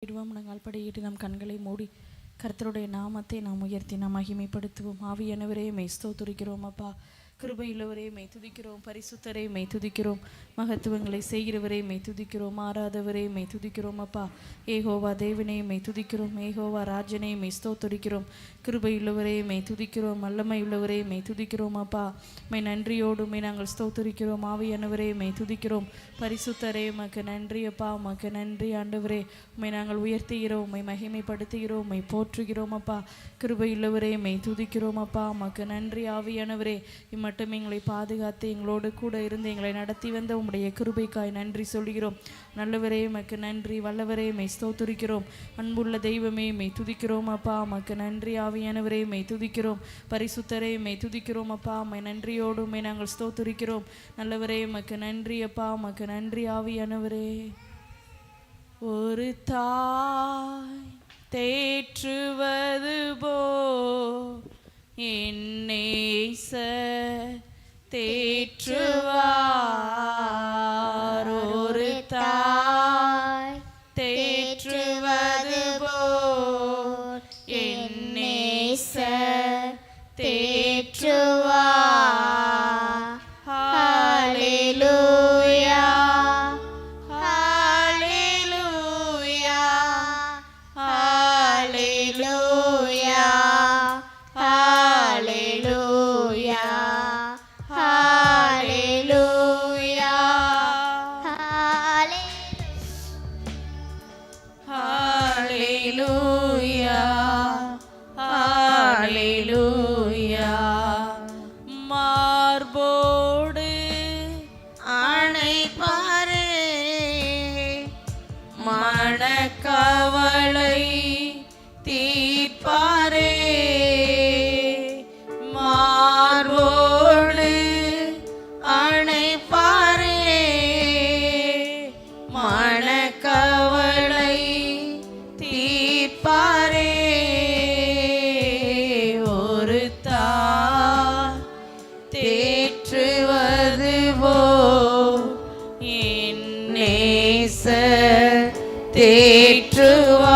ஆராதிடுவோம். நாங்கள் படியிட்டு நம் கண்களை மூடி கர்த்தருடைய நாமத்தை நாம் உயர்த்தி நாம் மகிமைப்படுத்துவோம். ஆவியானவரே மெய் ஸ்தோத்திரிக்கிறோம். அப்பா கிருபையுள்ளவரே மெய் துதிக்கிறோம். பரிசுத்தரே மெய் துதிக்கிறோம். மகத்துவங்களை செய்கிறவரே மெய் துதிக்கிறோம். மாறாதவரே மெய் துதிக்கிறோம். அப்பா ஏகோவா தேவனே மெய் துதிக்கிறோம். ஏகோவா ராஜனே மெய் ஸ்தோத்திரிக்கிறோம். கிருபையுள்ளவரே மெய் துதிக்கிறோம். வல்லமையுள்ளவரே மெய் துதிக்கிறோம். அப்பா மெய் நன்றியோடு மெய் நாங்கள் ஸ்தோத்திரிக்கிறோம். ஆவியானவரே மெய் துதிக்கிறோம். பரிசுத்தரே உமக்கு நன்றி. அப்பா உமக்கு நன்றி ஆண்டவரே. உம்மை நாங்கள் உயர்த்துகிறோம். உம்மை மகிமைப்படுத்துகிறோம். உம்மை போற்றுகிறோம். அப்பா கிருபையுள்ளவரே மெய் துதிக்கிறோம். அப்பா உமக்கு நன்றி. ஆவியானவரே மட்டும் எங்களை பாதுகாத்து எங்களோடு கூட இருந்து எங்களை நடத்தி வந்த உம்முடைய கிருபைக்காய் நன்றி சொல்கிறோம். நல்லவரே உமக்கு நன்றி. வல்லவரே மெய் ஸ்தோத்திரிக்கிறோம். அன்புள்ள தெய்வமே மெய் துதிக்கிறோம். அப்பா உமக்கு நன்றி. ஆவியானவரே மெய் துதிக்கிறோம். பரிசுத்தரே மெய் துதிக்கிறோம். அப்பா உம்மை நன்றியோடு உம்மை நாங்கள் ஸ்தோத்திரிக்கிறோம். நல்லவரே உமக்கு நன்றி. அப்பா உமக்கு நன்றி. ஆவியானவரே ஒரு தாய் தேற்றுவது போ என்னேசர் தேற்றுவார். ஒரு தாய் தேற்றுவது போல் என்னேசர் தேற்றுவார். ஹல்லேலூயா ஹல்லேலூயா ஹல்லேலூயா மார்போடு அணைப்பாரே மனக்கவலை தீர்ப்பாரே. மார்போடு அணைப்பாரே மனக்கவலை தீர்ப்பாரே. ஒரு தாய் தேற்றுவது போல் என்னேசர் தேற்றுவார்.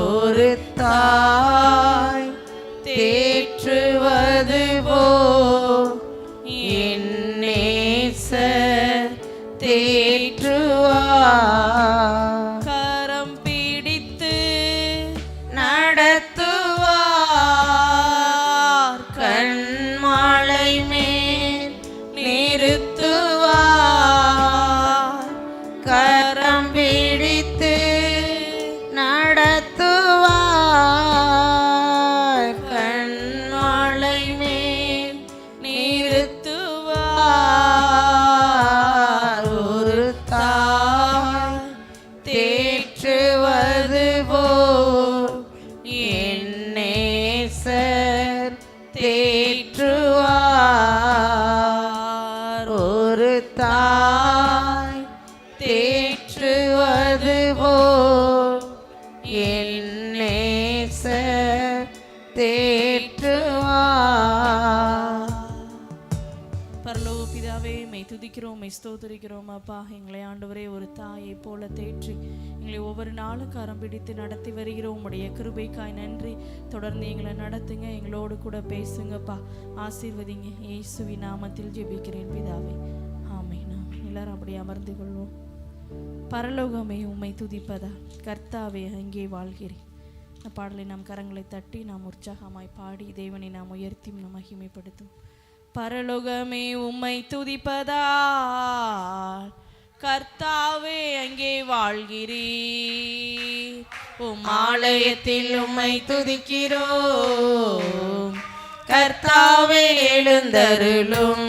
ஒரு தாய் தேற்றுவது போல் என்னேசர் தேற்றுவார். கரம் பிடித்து நடத்துவார். கண்மாலை மேல் நிறுத்துவார். கரம் பிடித்து நடத்துவார். கண்மாலை மேல் நிறுத்துவார். ஒரு தாய் தேற்றுவது போல் என்னேசர் தேற்றுவார். ஒரு தாய் தேற்றுவது போல் என்னேசர் தேற்றுவார். பரலோக பிதாவே மெய் துதிக்கிறோம். மெய் ஸ்தோத்திரிக்கிறோம். அப்பா எங்களை ஆண்டவரே ஒரு தாயை போல தேற்றி எங்களை ஒவ்வொரு நாளும் கரம் பிடித்து நடத்தி வருகிறோம். உடைய கிருபைக்காய் நன்றி. தொடர்ந்து எங்களை நடத்துங்க. எங்களோடு கூட பேசுங்கப்பா. ஆசீர்வதிங்க. இயேசுவின் நாமத்தில் ஜெபிக்கிறேன் பிதாவே. ஆமென். எல்லாரும் அப்படி அமர்ந்து கொள்வோம். பரலோகமே உம்மை துதிப்பதா கர்த்தாவே அங்கே வாழ்கிறேன். இந்த பாடலை நாம் கரங்களை தட்டி நாம் உற்சாகமாய் பாடி தேவனை நாம் உயர்த்தி நாம் மகிமைப்படுத்தும். பரலோகமே உம்மை துதிப்பதா கர்த்தாவே அங்கே வாழ்கிறீர். உம் ஆலயத்தில் உம்மை துதிக்கிறோம். கர்த்தாவே எழுந்தருளும்.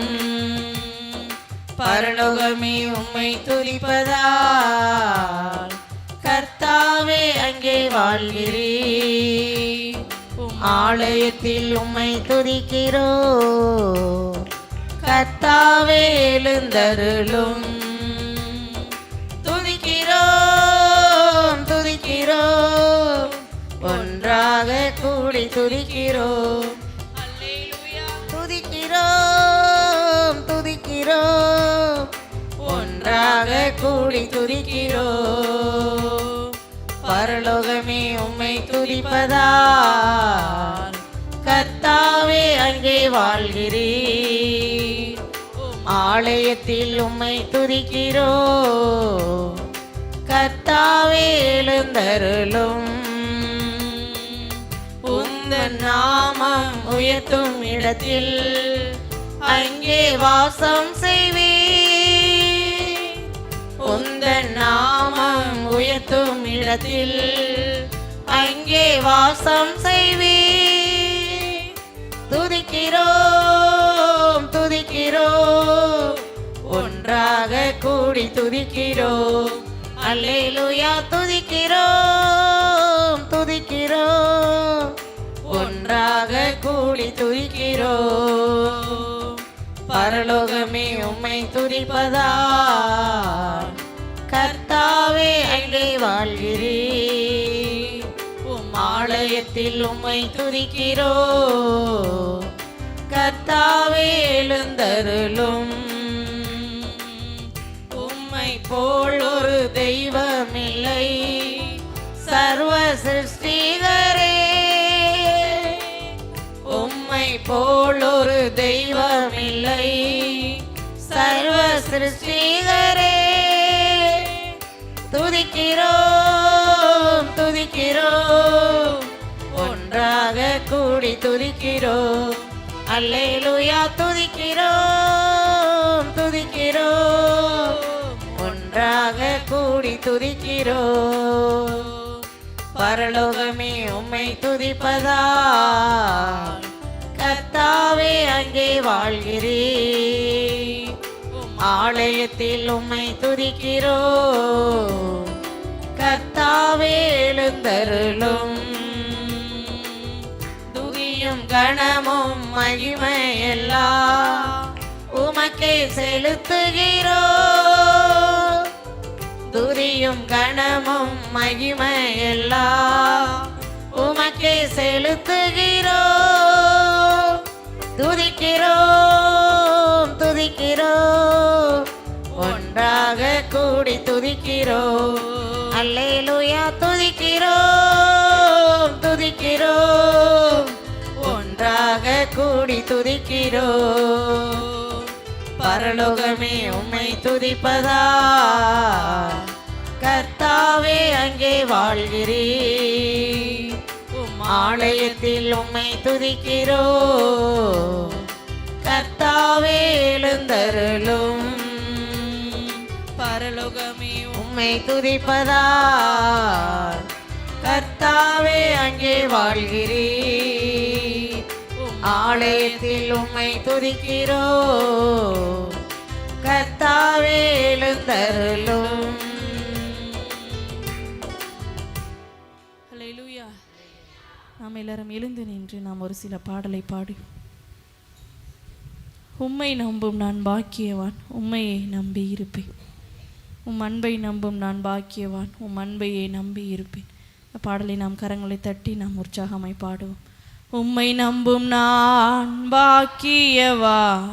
பரலோகமே உம்மை துதிப்பதா கர்த்தாவே அங்கே வாழ்கிறீர். உம் ஆலயத்தில் உம்மை துதிக்கிறோம். கர்த்தாவே எழுந்தருளும். துதிக்கிறோம் துதிக்கிறோம் ஒன்றாக கூடி துதிக்கிறோம். துதிக்கிறோம் துதிக்கிறோம் ஒன்றாக கூடி துதிக்கிறோம். பரலோகமே உம்மை துதிப்பதால் கர்த்தாவே அங்கே வாழ்கிறீர். ஆலயத்தில் உம்மை துதிக்கிறோம் கர்த்தாவே எழுந்தருளும். உந்தன் நாமம் உயர்த்தும் இடத்தில் அங்கே வாசம் செய்வீர். உந்தன் நாமம் உயர்த்தும் இடத்தில் அங்கே வாசம் செய்வீர். துதிக்கிறோம் துதிக்கிறோம் ஒன்றாக கூடி துதிக்கிறோம். அல்லேலூயா துதிக்கிறோம் துதிக்கிறோம் ஒன்றாக கூடி துதிக்கிறோம். பரலோகமே உம்மை துதிப்பதால் கர்த்தாவே அங்கே வாழ்கிறீர். ஆலயத்தில் உம்மை துதிக்கிறோம் கர்த்தாவே எழுந்தருளும். உம்மை போல் ஒரு தெய்வமில்லை சர்வ சிருஷ்டிகரே. உம்மை போல் ஒரு தெய்வமில்லை சர்வ சிருஷ்டிகரே. துதிக்கிறோம் துதிக்கிறோம் ஒன்றாக கூடி துதிக்கிறோம். அல்லேலூயா துதிக்கிறோம் துதிக்கிறோம் ஒன்றாக கூடி துதிக்கிறோம். பரலோகமே உம்மை துதிப்பதால் கர்த்தாவே அங்கே வாழ்கிறீர். ஆலயத்தில் உம்மை துதிக்கிறோம் கர்த்தாவே எழுந்தருளும். துதியும் கணமும் மகிமையெல்லாம் உமக்கே செலுத்துகிறோம். துதியும் கணமும் மகிமையெல்லாம் உமக்கே செலுத்துகிறோம். துதிக்கிறோம் துதிக்கிறோம் ஒன்றாக கூடி துதிக்கிறோம். அல்லேலூயா துதிக்கிறோம் துதிக்கிறோம் ஒன்றாக கூடி துதிக்கிறோம். பரலோகமே உம்மை துதிப்பதால் கர்த்தாவே அங்கே வாழ்கிறீர். ஆலயத்தில் உம்மை துதிக்கிறோம் கர்த்தாவே எழுந்தருளும். பரலோகமே உம்மை துதிப்பதால் கர்த்தாவே அங்கே வாழ்கிறீர். ஆலயத்தில் உம்மை துதிக்கிறோம் கர்த்தாவே எழுந்தருளும். ஹல்லேலூயா. நாம் எல்லாரும் எழுந்து நின்று நாம் ஒரு சில பாடலை பாடி, உம்மை நம்பும் நான் பாக்கியவான் உம்மையை நம்பி இருப்பேன். உம் அன்பை நம்பும் நான் பாக்கியவான் உம் அன்பையே நம்பி இருப்பேன். பாடலை நாம் கரங்களை தட்டி நாம் உற்சாகமாய் பாடுவோம். உம்மை நம்பும் நான் பாக்கியவான்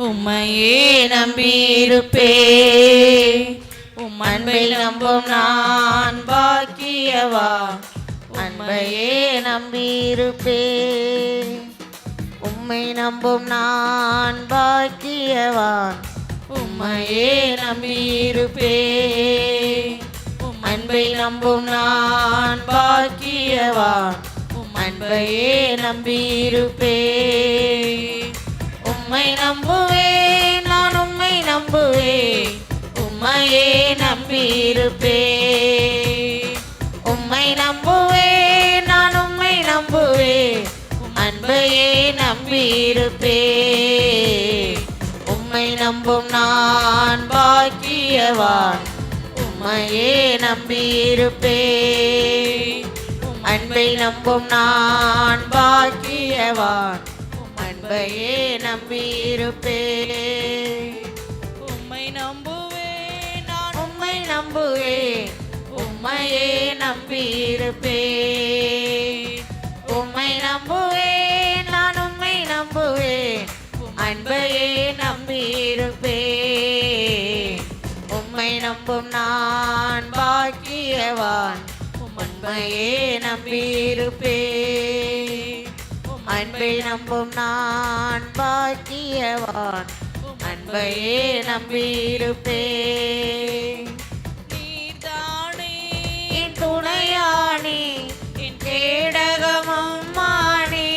உம்மையே நம்பி இருப்பேன். உம் அன்பை நம்பும் நான் பாக்கியவான் அன்பையே நம்பியிருப்பேன். உம்மை நம்பும் நான் பாக்கியவான் உம்மையே நம்பியிருப்பேன். அன்பை நம்பும் நான் பாக்கியவான் அன்பையே நம்பியிருப்பேன். உம்மை நம்புவேன் நான் உம்மை நம்புவேன் உம்மையே நம்பியிருப்பேன். உம்மை நம்புவேன் நான் உம்மை நம்புவேன் அன்பையே நம்பியிருப்பேன். உம்மை நம்பும் நான் பாக்கியவான் உம்மையே நம்பியிருப்பேன். அன்பை நம்பும் நான் பாக்கியவான் அன்பையே நம்பியிருப்பேன். உம்மை நம்புவேன் நான் உம்மை நம்புவேன் உம்மையே நம்பியிருப்பேன். உம்மை நம்புவேன் நான் உம்மை நம்புவேன் அன்பையே நம்பியிருப்பேன். உம்மை நம்பும் நான் பாக்கியவான் உம்மையே நம்பியிருப்பேன். அன்பை நம்பும் நான் பாக்கியவான். அன்பையே நம்பியிருப்பேன். நீர்தானே என் துணையானே, என் கேடகமும் மானே.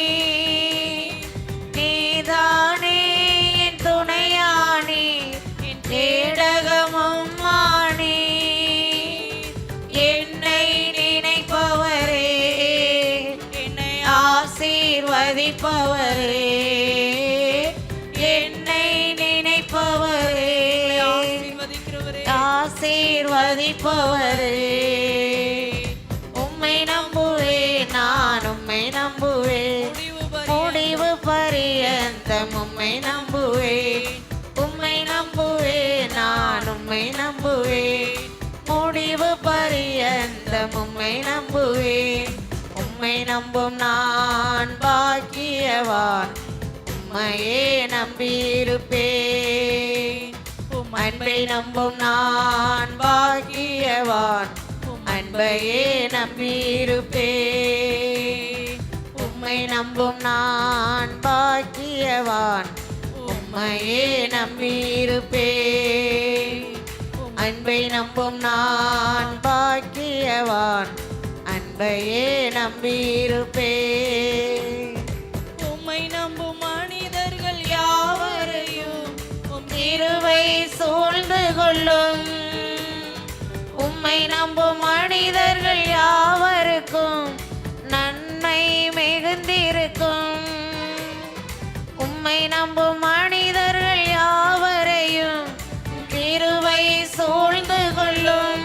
நீதானே என் துணையானே, என் கேடகமும் மானே. என்னை நினைப்பவரே, என்னை ஆசீர்வதிப்பவரே. என்னை நினைப்பவரே, ஆசீர்வதிக்கிறவரே, ஆசீர்வதிப்பவரே. உம்மை நம்புவேன், நான் உம்மை நம்புவேன். முடிவு பரியந்தம் உம்மை நம்புவேன். உம்மை நம்புவேன், நான் உம்மை நம்புவேன். முடிவு பரியந்தம் உம்மை நம்புவேன். உம்மை நம்பும் நான் பாக்கியவான். உம்மையே நம்பியிருப்பேன். அன்பை நம்பும் நான் பாக்கியவான். அன்பையே நம்பியிருப்பேன். உம்மை நம்பும் நான் பாக்கியவான். உம்மையே நம்பியிருப்பேன். அன்பை நம்பும் நான் பாக்கியவான். அன்பையே நம்பியிருப்பேன். உம்மை நம்பும் மனிதர்கள் யாவரையும் கிருபை சூழ்ந்து கொள்ளும். உம்மை நம்பும் மனிதர்கள் யாவருக்கும் நன்மை மிகுந்திருக்கும். உம்மை நம்பும் மனிதர்கள் யாவரையும் கிருபை சூழ்ந்து கொள்ளும்.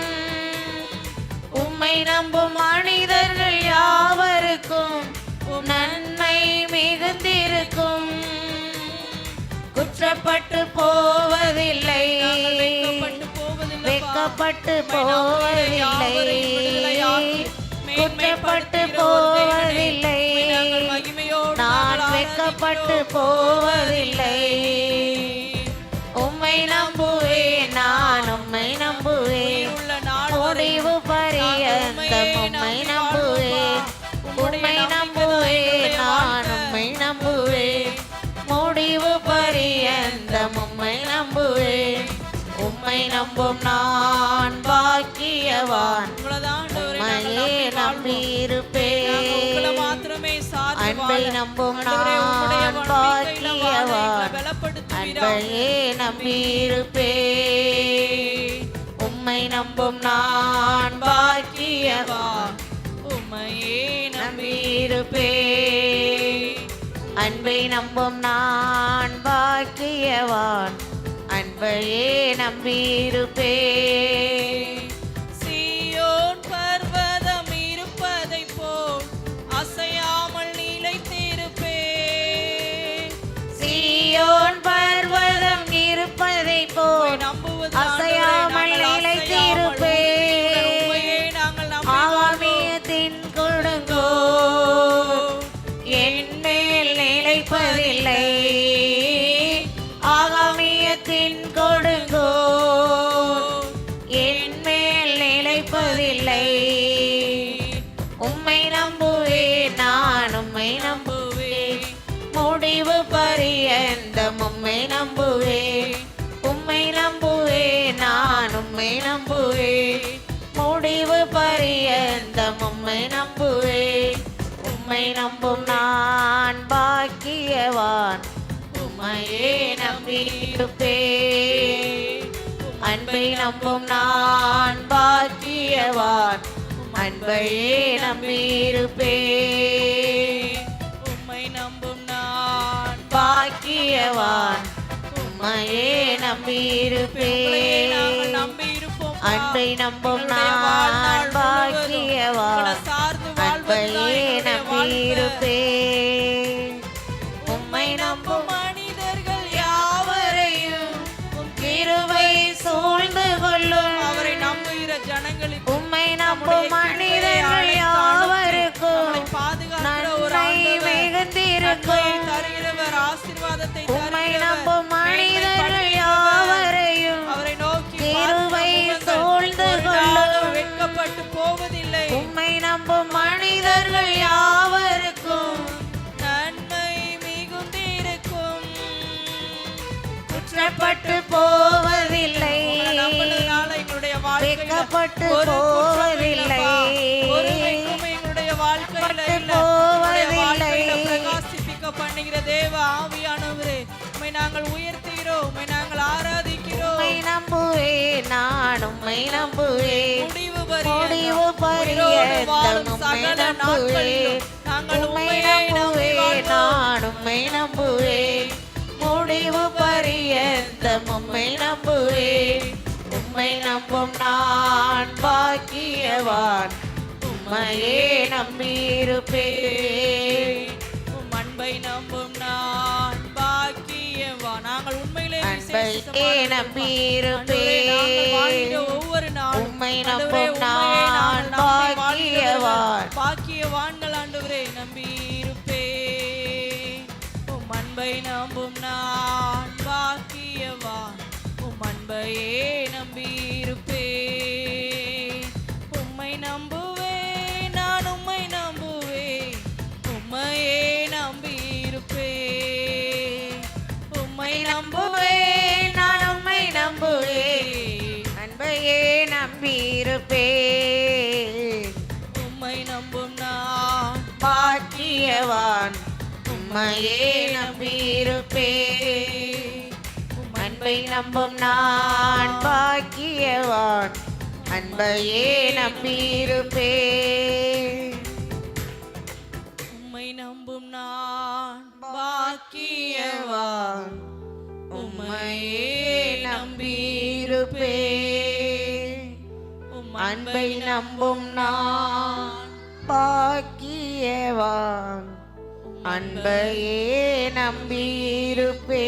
உம்மை நம்பும் மனிதர்கள் யாவருக்கும் நன்மை மிகுந்திருக்கும். குற்றப்பட்டு போவதில்லை, வெட்கப்பட்டு போவதில்லை, குற்றப்பட்டு போவதில்லை, நான் வெட்கப்பட்டு போவதில்லை. உம்மை நம்புவேன், நான் உம்மை நம்புவேன். முடிவு பரியந்தம் உம்மை நம்புவேன். உம்மை நம்புவேன், நான் உம்மை நம்புவேன். முடிவு பரியந்தம் உம்மை நம்புவேன். உம்மை நம்பும் நான் பாக்கியவான். உம்மையே நம்பியிருப்பேன். அன்பை நம்பும் நான் பாக்கியவான். அன்பையே நம்பியிருப்பேன். உம்மை நம்பும் நான் பாக்கியவான். உம்மையே நம்பியிருப்பேன். அன்பை நம்பும் நான் பாக்கியவான். அன்பையே நம்பியிருப்பேன். சீயோன் பர்வதம் இருப்பதைப் போல் அசையாமல் நிலைத்திருப்பேன். சீயோன் பர்வதம் இருப்பதைப் போல் அசையாமல் நிலைத்திருப்பேன். ஆகாமியத்தின் கொடுங்கோ என் மேல் நிலைப்பதில்லை. ஆகாமியத்தின் கொடுங்கோ என் மேல் நிலைப்பதில்லை. உம்மை நம்புவேன், நான் உம்மை நம்புவேன். முடிவு பரியந்தம் உம்மை நம்புவேன். உம்மை நம்புவேன், நான் உம்மை நம்புவேன். முடிவு பரியந்தம் உம்மை நம்புவேன். உம்மை நம்பும் நான் பாக்கியவான். உம்மையே நம்பியிருப்பேன். அன்பை நம்பும் நான் பாக்கியவான். அன்பையே நம்பியிருப்பேன். உம்மை நம்பும் நான் பாக்கியவான். உம்மையே நம்பியிருப்பேன். நம்பியிருப்போம். அன்பை நம்பும் நான் பாக்கியவான். அன்பையே நம்பியிருப்பேன். உம்மை நம்பும் மனிதர்கள் யாவரையும் கிருபை சூழ்ந்து கொள்ளும். அவரை நம்புகிற ஜனங்களின் உம்மை நம்பும் மனிதர்கள் யாவருக்கும் நன்மை மிகுந்திருக்கும். தருகிறவர் ஆசீர்வாதத்தை உம்மை நம்பும் மனிதர்கள் யாவரையும் அவரை நோக்கி கிருபை சூழ்ந்து கொள்ளும். வெட்கப்பட்டு போவதில்லை. உம்மை பட்டு போவதில்லை, எங்களுடைய வாழ்க்கையில பிரகாசிப்பிக்க பண்ணுகிற தேவ ஆவியானவரே, உம்மை நாங்கள் உயர்த்துகிறோம், உம்மை நாங்கள் ஆராதிக்கிறோம். உம்மை நம்புவேன், நான் உம்மை நம்புவேன், முடிவு பரியந்தம் உம்மை நம்புவேன். நாங்கள் உம்மை நம்புவேன், நான் உம்மை நம்புவேன், முடிவு பரியந்தம் உம்மை நம்புவேன். உம்மை நம்பும் நான் பாக்கியவான், உம்மையே நம்பியிருப்பேன். உம் அன்பை நம்பும் நான் பாக்கியவான். நாங்கள் உண்மையிலே அன்பையே நம்பியிருப்பேன். ஒவ்வொரு நாளும் உம்மை நம்பும் நான் பாக்கியவான், பாக்கியவான்கள் ஆண்டவரே நம்பியிருப்பேன். உம் அன்பை நம்பும் நான் பாக்கியவான், உம் அன்பையே நம்பியிருப்பேன். உம்மை நம்புவேன், நான் உம்மை நம்புவேன், உம்மையே நம்பியிருப்பேன். உம்மை நம்புவேன், நான் உம்மை நம்புவேன், அன்பையே நம்பியிருப்பேன். உம்மை நம்பும் நான் பாக்கியவான், உம்மையே நம்பியிருப்பேன். அன்பை நம்பும் நான் பாக்கியவான், அன்பையே நம்பியிருப்பேன். உம்மை நம்பும் நான் பாக்கியவான், உம்மையே நம்பியிருப்பேன். அன்பை நம்பும் நான் பாக்கியவான், அன்பையே நம்பியிருப்பேன்.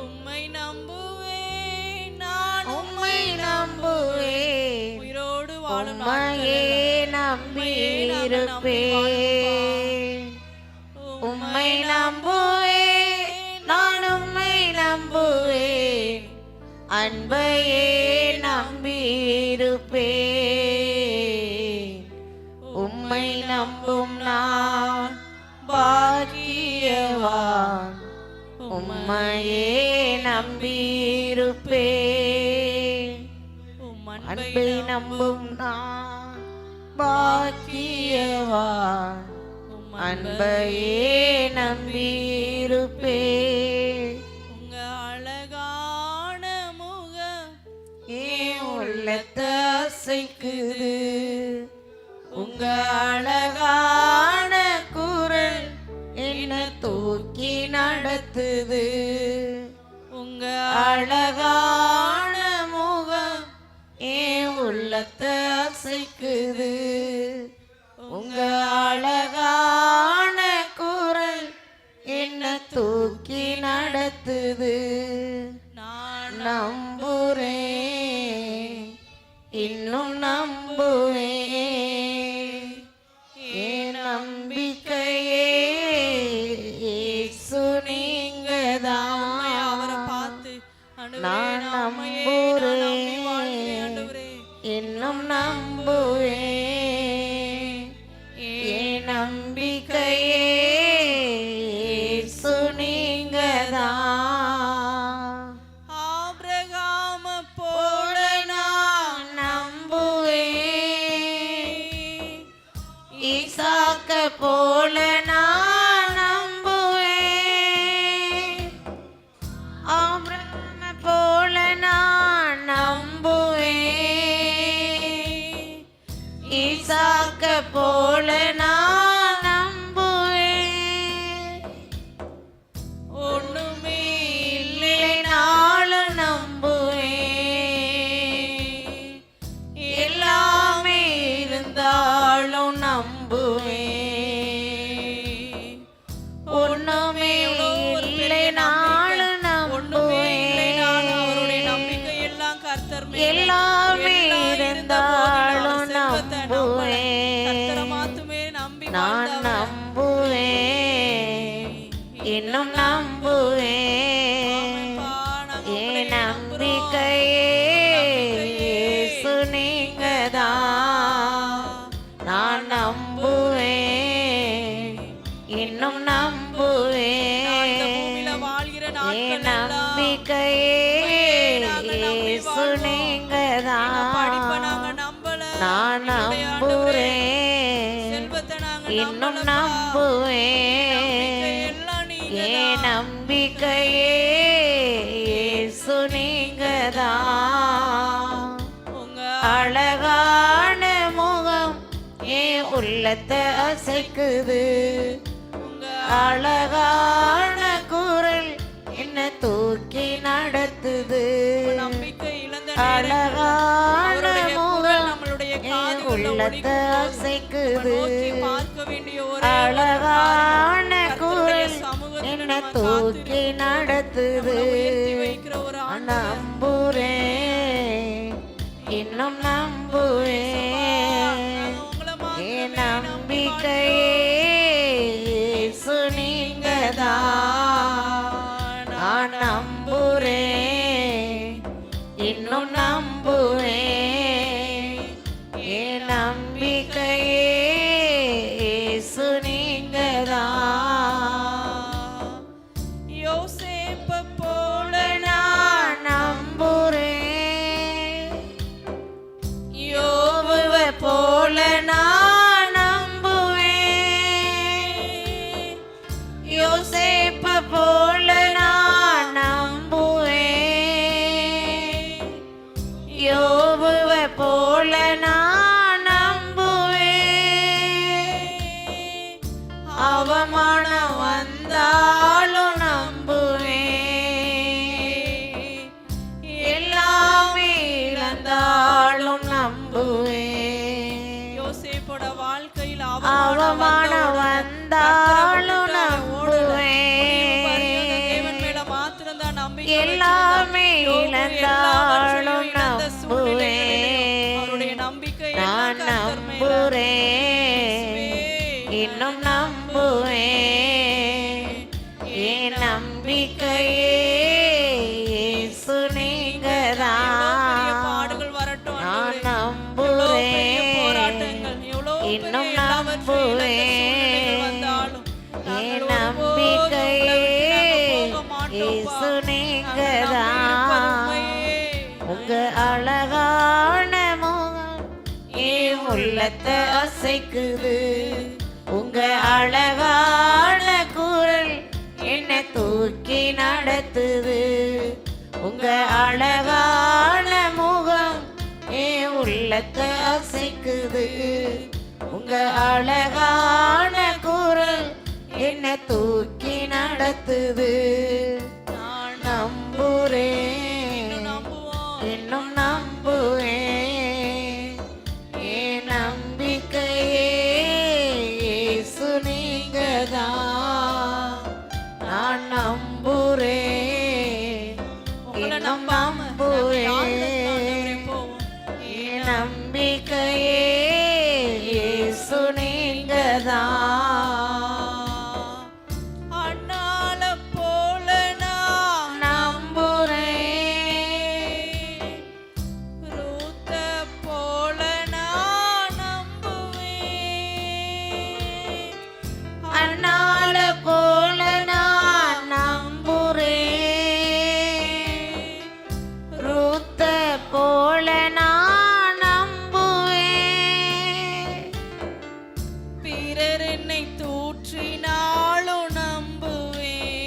உம்மை நம்புவேன், நான் உம்மை நம்புவேன், உயிரோடு வாழும் உம்மையே நம்பியிருப்பேன். உம்மை நம்புவேன், நான் உம்மை நம்புவேன், அன்பையே நம்பியிருப்பேன். உம்மை நம்பும் நான் பாக்கியவான், உம்மையே நம்பியிருப்பேன். அன்பை நம்பும் நான் பாக்கியவான், அன்பையே நம்பியிருப்பேன். உங்க அழகான முகம் ஏன் உள்ளத்தை அசைக்குது, உங்க அழகான குரல் என்ன தூக்கி நடத்துது. உங்க அழகான முகம் ஏன் உள்ளத்தை அசைக்குது, உங்க அழகான குரல் என்ன தூக்கி நடத்துது. நான் நம்புறேன், இன்னும் நம்புவேன், என் நம்பிக்கையே இயேசு நீங்கதான். அவரை பார்த்து நான் நம்புறேன், இன்னும் நம்புவேன், என் நம்பிக்கையே இயேசு நீங்கதான். ஆபிரகாம போல நான் நம்புவேன், ஈசாக்க போல நான் நம்புவேன், ஆபிரகாம போல நான் நம்புவேன், ஈசாக்க போல நான் நம்புவேன். ஒண்ணுமே இல்லை நாளும் நம்புவேன், எல்லாமே இருந்தாலும் நம்புவேன். நான் நம்புறேன், செல்வத்தை நாங்க இன்னும் நம்புவேன். என் நம்பிக்கையே இயேசு நீங்கதான். உங்க அழகான முகம் என் உள்ளத்தை அசைக்குது. அழகான குரல் என்ன தூக்கி நடத்துது. நம்பிக்கை இழந்த அழகான முகம் நம்மளுடைய என் உள்ளத்தை அசைக்குது. பார்க்க வேண்டிய ஒரு அழகான குரல் என்ன தூக்கி நடத்துது. வைக்கிற ஒரு நம்புறேன், இன்னும் நம்புவேன். என் நம்பிக்கையே இயேசு நீங்கதான். நான் நம்புறேன், இன்னும் நம்புவேன். என் நம்பிக்கையே இயேசு நீங்கதான். யோசேப்பு போல நான் நம்புறேன், யோபுவை போல நான் நம்புவேன். யோசேப்பை போல நான் நம்புவேன், யோபுவை போல நான் நம்புவேன். அவமானம் வந்தாலும் நம்புவேன், எல்லாமே இழந்தாலும் நம்புவேன். யோசேப்போட வாழ்க்கையில் அவமானம் வந்தாலும் நம்புவேன், தேவன் மேல மாத்திரம் தான் நம்பிக்கை எல்லாமே இழந்தாலும் நம்புவேன். அவருடைய நம்பிக்கை நான் நம்புறேன், இன்னும் நம்புவேன். என் நம்பிக்கையே இயேசு நீங்கதான். பாடுகள் வரட்டும், நான் நம்புறேன், இன்னும் நம்புவேன். என் நம்பிக்கையே இயேசு நீங்கதான். உங்க அழகான முகம் என் உள்ளத்தை அசைக்குது. உங்க அழகான குரல் என்ன தூக்கி நடத்துது. உங்க அழகான முகம் என் உள்ளத்தை அசைக்குது. உங்க அழகான குரல் என்ன தூக்கி நடத்துது. நான் நம்புறேன், இன்னும் நம்புவேன். என் நம்பிக்கையே இயேசு நீங்கதான். நான் நம்புறேன், இன்னும் நம்புவேன். என் நம்பிக்கையே இயேசு நீங்கதான். அண்ணால போல நான் நம்புறேன், ரூத்த போல நான் நம்புவேன். அண்ணால போல நான் நம்புறேன், ரூத்த போல நான் நம்புவேன். பிறர் என்னை தூற்றினாலும் நம்புவேன்,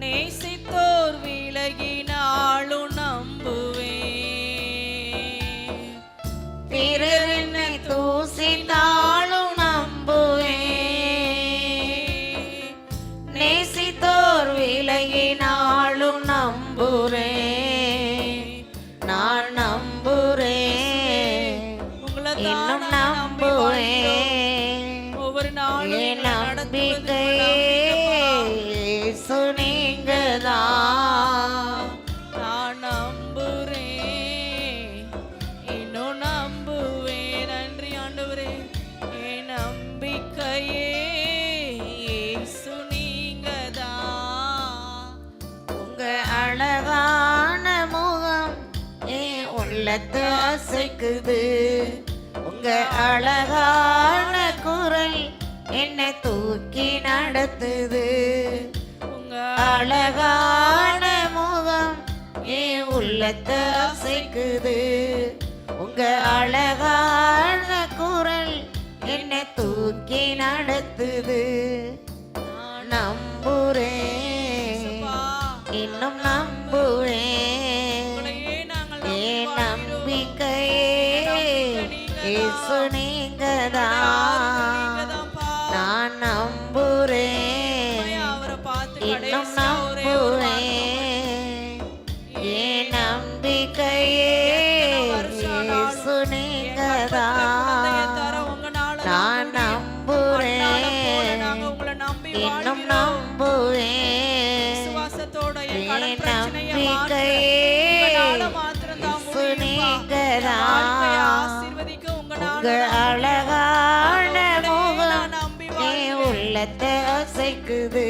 நேசித்தோர் விலகினாலும் நம்புவேன். பிறர் என்னை தூசித்தாலும் நம்புவேன், நேசித்தோர் விலகினாலும் நம்புறேன். நான் நம்புறேன், உங்களை இன்னும் நம்புவேன். ஒவ்வொரு நாளும் என் எங்களை நம்பிக்கையே இயேசு நீங்கதான். நான் நம்புறேன், இன்னும் நம்புவேன். நன்றி ஆண்டவரே. என் நம்பிக்கையே இயேசு நீங்கதான். உங்க அழகான முகம் என் உள்ளத்தை அசைக்குது. உங்க அழகான குரல் என்ன தூக்கி நடத்துது. உங்க அழகான முகம் என் உள்ளத்தை அசைக்குது. உங்க அழகான குரல் என்னை தூக்கி நடத்துது. நான் நம்புறேன், இன்னும் நம்புவேன். என் நம்பிக்கையே இயேசு நீங்கதான். நான் நம்புறேன், இன்னும் நம்புவேன். என் நம்பிக்கையே இயேசு நீங்கதான். நான் நம்புறேன், இன்னும் நம்புவேன். என் நம்பிக்கையே இயேசு நீங்கதான். உங்க அழகான முகம் என் உள்ளத்தை அசைக்குது.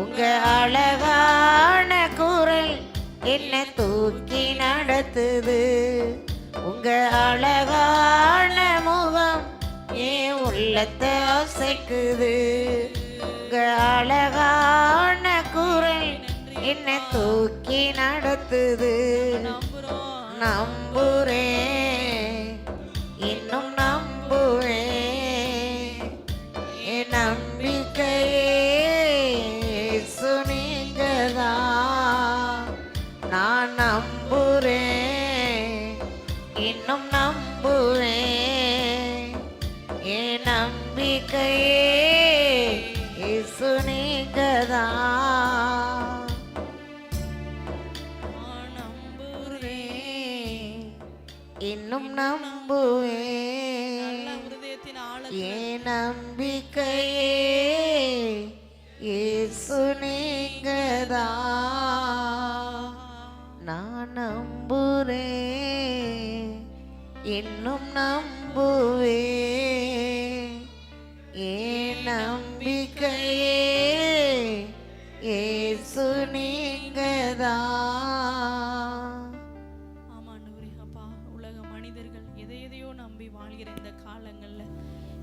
உங்க அழகான குரல் என்னை தூக்கி நடத்துது. உங்க அழகான முகம் என் உள்ளத்தை அசைக்குது. உங்க அழகான குரல் என்னை தூக்கி நடத்துது. நம்புறேன், இன்னும் நம்புவேன். என் நம்பிக்கையே இயேசு நீங்கதான். நான் நம்புறேன், இன்னும் நம்புவேன். என் நம்பிக்கையே இயேசு நீங்கதான். இன்னும் நம்புவேன். என் நம்பிக்கையே இயேசு நீங்கதான். நான் நம்புறேன், இன்னும் நம்புவேன். என் நம்பிக்கையே இயேசு நீங்கதான்.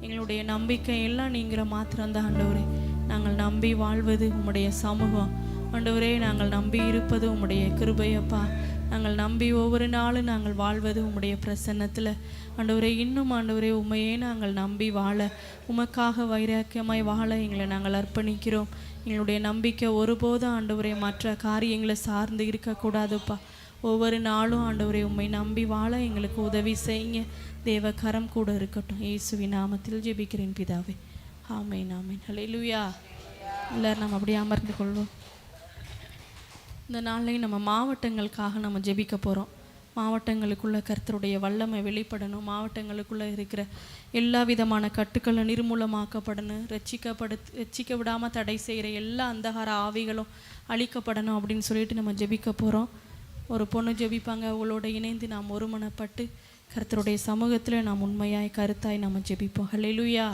எங்களுடைய நம்பிக்கை எல்லாம் நீங்கிற மாத்திரம்தான் ஆண்டவரே. நாங்கள் நம்பி வாழ்வது உம்முடைய சமூகம் ஆண்டவரே. நாங்கள் நம்பி இருப்பது உம்முடைய கிருபையப்பா. நாங்கள் நம்பி ஒவ்வொரு நாளும் நாங்கள் வாழ்வது உம்முடைய பிரசன்னத்தில் ஆண்டவரே. இன்னும் ஆண்டவரே உண்மையே நாங்கள் நம்பி வாழ, உமக்காக வைராக்கியமாய் வாழ எங்களை நாங்கள் அர்ப்பணிக்கிறோம். எங்களுடைய நம்பிக்கை ஒருபோதும் ஆண்டவரே மற்ற காரியங்களை சார்ந்து இருக்கக்கூடாதுப்பா. ஒவ்வொரு நாளும் ஆண்டவரே உம்மை நம்பி வாழ எங்களுக்கு உதவி செய்யுங்க. தேவ கரம் கூட இருக்கட்டும். இயேசுவின் நாமத்தில் ஜெபிக்கிறேன் பிதாவே, ஆமென் ஆமென். ஹல்லேலூயா. எல்லாரும் நம்ம அப்படியே அமர்ந்து கொள்வோம். இந்த நாளையும் நம்ம மாவட்டங்களுக்காக நம்ம ஜெபிக்க போகிறோம். மாவட்டங்களுக்குள்ள கர்த்தருடைய வல்லமை வெளிப்படணும். மாவட்டங்களுக்குள்ளே இருக்கிற எல்லா விதமான கட்டுக்களும் நிர்மூலமாக்கப்படணும். ரட்சிக்க விடாமல் தடை செய்கிற எல்லா அந்தகார ஆவிகளும் அழிக்கப்படணும் அப்படின்னு சொல்லிட்டு நம்ம ஜெபிக்க போகிறோம். ஒரு பொண்ணு ஜெபிப்பாங்க. அவங்களோட இணைந்து நாம் ஒருமனப்பட்டு கர்த்தருடைய சமூகத்தில் நாம் உண்மையாய் கருத்தாய் நம்ம ஜெபிப்போம். ஹல்லேலூயா.